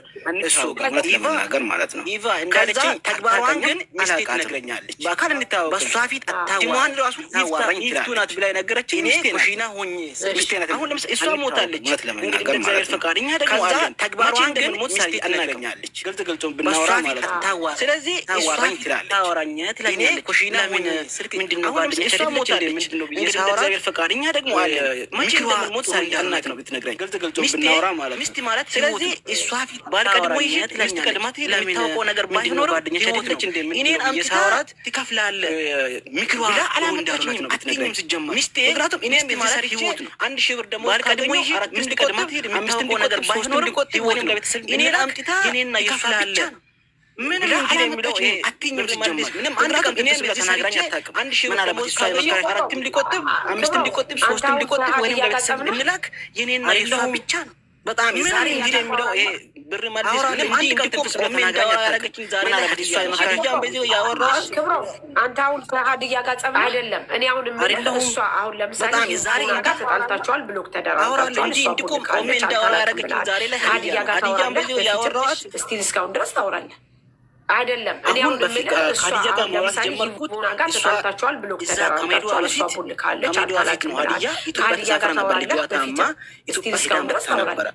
እሱ እውነት ለመናገር ማለት ነው። ኢቫ እንዳለችኝ ተግባሯን ግን ሚስቴ ትነግረኛለች። በአካል እንታወቅ በሷ ፊት አታዋራኝ ራሱ ታዋራኝ ትላለች ብላ ነገረችኝ። ሚስቴ ናት ሆኜ ሚስቴ ናት። አሁን ለምሳሌ እሷ ሞታለች። እንግዲህ እግዚአብሔር ፈቃድ እኛ ደግሞ አለን። ተግባሯን ግን ሞት ሳይ ትነግረኛለች። ግልጽ ብናወራ ማለት ነው። ስለዚህ ታዋራኝ ትላለች። ታዋራኝ ትላለች። ኩሽና ምን ስልክ ምንድነው ጓደኛዬ እሷ ሞታለች። እንግዲህ እግዚአብሔር ፈቃድ እኛ ደግሞ አለን። መቼ ሞት ሳይ እናት ነው ብትነግረኝ ግልጽ ብናወራ ማለት ነው። ሚስቴ ማለት ስለዚህ እሷ ፊት ባል ቀድሞ ይሄድ ሚስት ቀድማት ለሚታወቀው ነገር ባይኖር ጓደኛዬ አይደለች እንደምን እኔን አምጥታ ትከፍላለህ ምክሯ ብላ አላመጣችኝም ነው ብትነግረኝ ሲጀመር ሚስቴ ምክንያቱም እኔም ማለት ህይወት ነው። 1000 ብር ደግሞ ቀድሞ ይሄድ ሚስት ቀድማት ይሄድ የሚታወቀው ነገር ባይኖር ህይወት ለቤተሰብ እኔን አምጥታ እኔና ይከፍላለህ ምንም እንግዲህ የሚለው ይሄ አትኝም ሲጀመር ምንም አንድ ቀን እኔም ተናግራኝ አታውቅም። 1000 ብር ደግሞ እሷ የመከራ አራትም ሊቆጥብ አምስትም ሊቆጥብ ሶስትም ሊቆጥብ ወይም ለቤተሰብ እንላክ የኔና የሷ ብቻ ነው። በጣም ዛሬ እንግዲህ የሚለው ይሄ ብር መልስ ምንም አንድ ቀን ተጥስ በተናገረኝ አታውቅም። ዛሬ ላይ እሷ የመከራ በዚህ ያወራሽ ክብሮ አንተ አሁን ከሀዲያ ጋር ጸብ አይደለም። እኔ አሁን የምልህ እሷ አሁን ለምሳሌ ዛሬ ጋር ተጣልታችኋል፣ ብሎክ ተደራርጋችኋል። እንጂ እንዲቆም ቆሜ እንዳወራ ያደረገችኝ ዛሬ ላይ ሀዲያ ጋር በዚህ ያወራሽ ስቲል እስካሁን ድረስ ታወራለህ አይደለም። እኔ አሁን ከሀዲያ ጋር ማውራት ጀመርኩት። ጋር ተጣልታችኋል፣ ብሎክ ተደራርጋችኋል። እሷ ቡልካለች አታላክ ነው ሀዲያ ኢትዮጵያ ጋር ነበር ልጅዋታማ ኢትዮጵያ እስካሁን ድረስ ነበረ።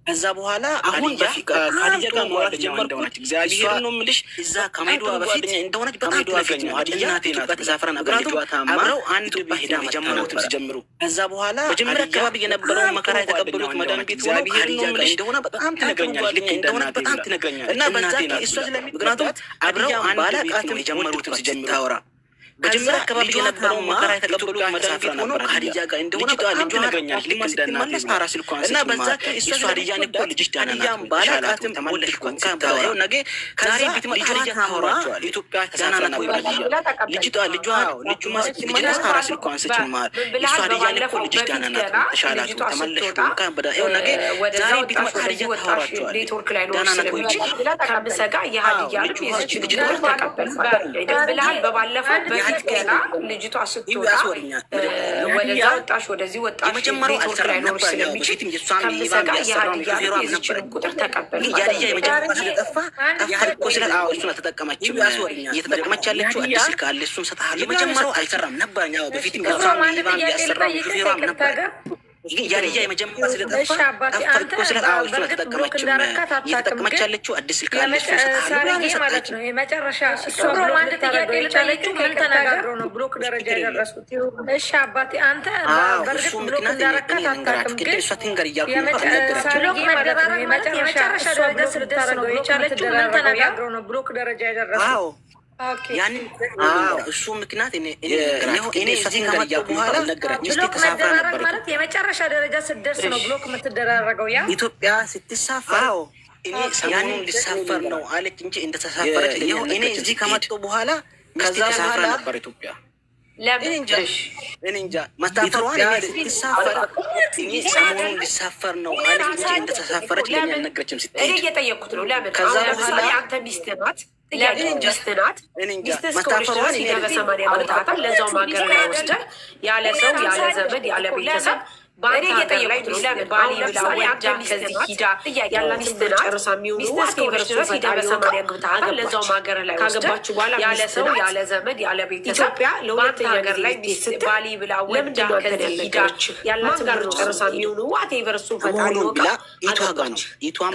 ከዛ በኋላ አሁን ከሀዲያ ጋር ማውራት ጀመርኩት። እግዚአብሔር ነው የምልሽ እዛ ከመሄዷ በፊት እንደሆነች በጣም ትነግረኝ ነው። ሀዲያ ኢትዮጵያ ተሳፍራ ነበር ልጅዋታማ አብረው አንድ ኢትዮጵያ ሄዳ ጀመሩትም ሲጀምሩ ከዛ በኋላ መጀመሪያ አካባቢ የነበረው መከራ የተቀበሉት መዳን ቤት ሆነው ሀዲያ ጋር እንደሆነ በጣም ትነግረኛለች። ልክ እንደሆነ በጣም ትነግረኛለች እና በዛ እሷ ምክንያቱም አብረው አንድ ቤት የጀመሩትም ሲጀምሩ ታወራ መጀመሪያ አካባቢ የነበረው መከራ የተቀበሉት መዳን ቤት ሆኖ ከሀዲያ ጋር እንደሆነ ልጁ ነገኛል። ልክ እንደናት ማራ ስልኳን እና በዛ እሷ ሀዲያን እኮ ልጅሽ ዳናናም ባላቃትም ተሞለሽ ኮንካው ነገ ዛሬ ቤት ሀዲያ ታወራቸዋል። ኢትዮጵያ ተዛናና ወይ ልጅቷ ልጁ ማለት ልጅ ማራ ስልኳን ስጭማር እሷ ሀዲያን እኮ ልጅሽ ዳናናት ተሻላችሁ ተመለሽ ኮንካው በዳ ይኸው ነገ ዛሬ ቤት ሀዲያ ታወራቸዋል። ኔትወርክ ላይ ነው ስለሚችል ከምሰጋ የሀዲያ ልጅ ልጅ ተቀበል ብለሃል በባለፈው ገና ልጅቷ ስትወጣ ወደዛ ወጣሽ ወደዚህ ወጣሽ ኔትወርክ ላይ ኖር ስለሚችል ከምሰጋ የሀዲያ የዚችን ቁጥር ተቀበል የመጀመሪያ ስለጠፋ ያልኮ ስለ እሱን ተጠቀመችው እየተጠቀመች ያለችው አዲስ ስልክ አለ። እሱን ሰጣለሁ የመጀመሪያው አልሰራም ነበር። ያው በፊትም ከዛም ይባም ያሰራው ሹፌሯም ነበር ያለያ የመጀመሪያ ስለጠፋ አፍቆ ስለ እሱን ተጠቀመችው እየተጠቀመች ያለችው አዲስ ስልክ አለ። እሱን ሰጣለሁ ማለት ነው። የመጨረሻ እሱ ብሎ አንድ ጥያቄ ልጠይቅህ ምን ተነጋግረው ነው ብሎክ ደረጃ የደረሱት? እሺ አባቴ አንተ በርግጥ ብሎክ እንዳረካት አታውቅም፣ ግን እሷ ትንገር እያልኩ ነው። የመጨረሻ ደረጃ ስልታረገው የቻለችው ምን ተነጋግረው ነው ብሎክ ደረጃ የደረሱት? ያንን እሱ ምክንያት እኔ እዚህ ከመጣሁ በኋላ ሚስቴ ተሳፍራ ነበር ማለት የመጨረሻ ደረጃ ስትደርስ ነው ብሎክ የምትደራረገው። ያ ኢትዮጵያ ስትሳፈር እኔ ሰሞኑን ሊሳፈር ነው አለች እንጂ እንደተሳፈረች እኔ እዚህ ከመጣሁ በኋላ ከዛ በኋላ ነበር ኢትዮጵያ እኔ እንጃ መታፈሯን ስትሳፈር እኔ ሰሞኑን ሊሳፈር ነው አለች እንጂ እንደተሳፈረች ለኛ አልነገረችም። እኔ እየጠየኩት ነው ለምን ከዛ በኋላ አንተ ሚስት ናት ሚስት ናት ሚስት እስከሆነች ድረስ በሰማንያ መጣታል። ለዛው ማገር ላይ ወስደህ ያለ ሰው ያለ ዘመድ ያለ ቤተሰብ ባኔ እየጠየቁት ነው። ለምን ባሌ ብላ ወጃ ከዚህ ሂዳ ያላት ሚስትና ጨርሳ የሚሆኑ አስከበረች ድረስ ሂዳ በሰማንያ ግብታ ለዛውም ሀገር ላይ ካገባችሁ በኋላ ያለ ሰው ያለ ዘመድ ያለ ቤተሰብ ኢትዮጵያ ለሁለተኛ ሀገር ላይ ባሌ ብላ ወጃ ከዚህ ሂዳ ያላት ጋር ጨርሳ የሚሆኑ ዋቴቨር እሱ ፈጣሪ ወቃ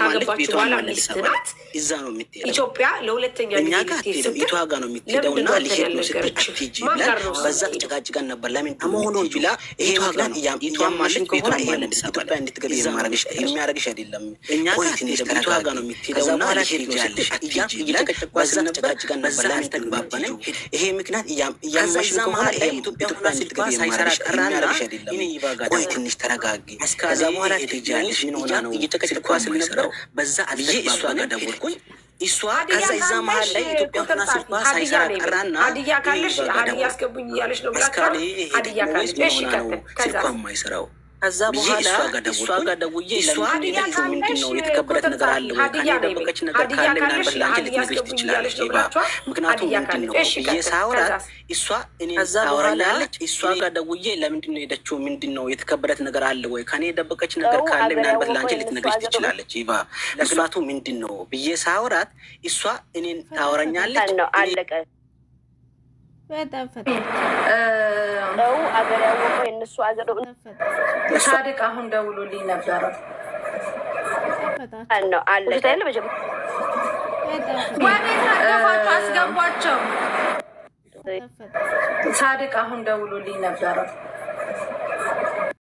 ካገባችሁ በኋላ ሚስት ናት። እዛ ነው የምትሄደው ኢትዮጵያ ለሁለተኛ እኛ ጋር ኢትዮጵያ ጋር ነው የምትሄደውና ሊሄድ ነው ስትሄጂ ብላ በዛ ተጨቃጭቀን ነበር። ለምን አሞሆኖ ብላ ይሄ ዋጋን ኢትዮጵያ ማሽን ቤቷ ይሄ ኢትዮጵያ እንድትገቢ የሚያደርግሽ አይደለም። እኛ ጋር ኢትዮጵያ ጋር ነው የምትሄደውና ሊሄድ ነው ስትሄጂ በዛ ተጨቃጭቀን ነበር። ለምን ተግባባን? ይሄ ምክንያት እያማሽ ነው ማለት ይሄ ኢትዮጵያ እንድትገቢ የሚያደርግሽ አይደለም። ቆይ ትንሽ ተረጋጊ። ከዛ በኋላ ትሄጃለሽ። ምን ሆና ነው እየጨቀጨቅኳ ስለነበረው በዛ አብዬ እሷ ጋር ደወልኩኝ። እሷ ከዛ እዛ መሀል ላይ ኢትዮጵያ ሆና ስልኳ ሳይሰራ ቀራና ሀዲያ ካለሽ ሀዲያ አስገቡኝ እያለች ነው ብላችኋል። ሀዲያ ካለሽ እሺ ስልኳ የማይሰራው ከዛ በኋላ እሷ ጋር ደውዬ እሷ ምንድን ነው የተከበረት ነገር አለ ወይ ከኔ የደበቀች ነገር ካለ ምናልባት ለአንቺ ልትነግርሽ ትችላለች። ምክንያቱም ምንድን ነው ብዬ ሳወራት እሷ እኔ ታወራኛለች። እሷ ጋር ደውዬ ለምንድን ነው የሄደችው? ምንድን ነው የተከበረት ነገር አለ ወይ ከኔ የደበቀች ነገር ካለ ምናልባት ለአንቺ ልትነግርሽ ትችላለች። ይባ ምክንያቱ ምንድን ነው ብዬ ሳወራት እሷ እኔን ታወራኛለች። አለቀ። በጣም ነው አገር ያወቀው የእነሱ አገር ሳድቅ አሁን ደውሎልኝ ነበረ ነው አለቀ። አስገቧቸው። ሳድቅ አሁን ደውሎልኝ ነበረ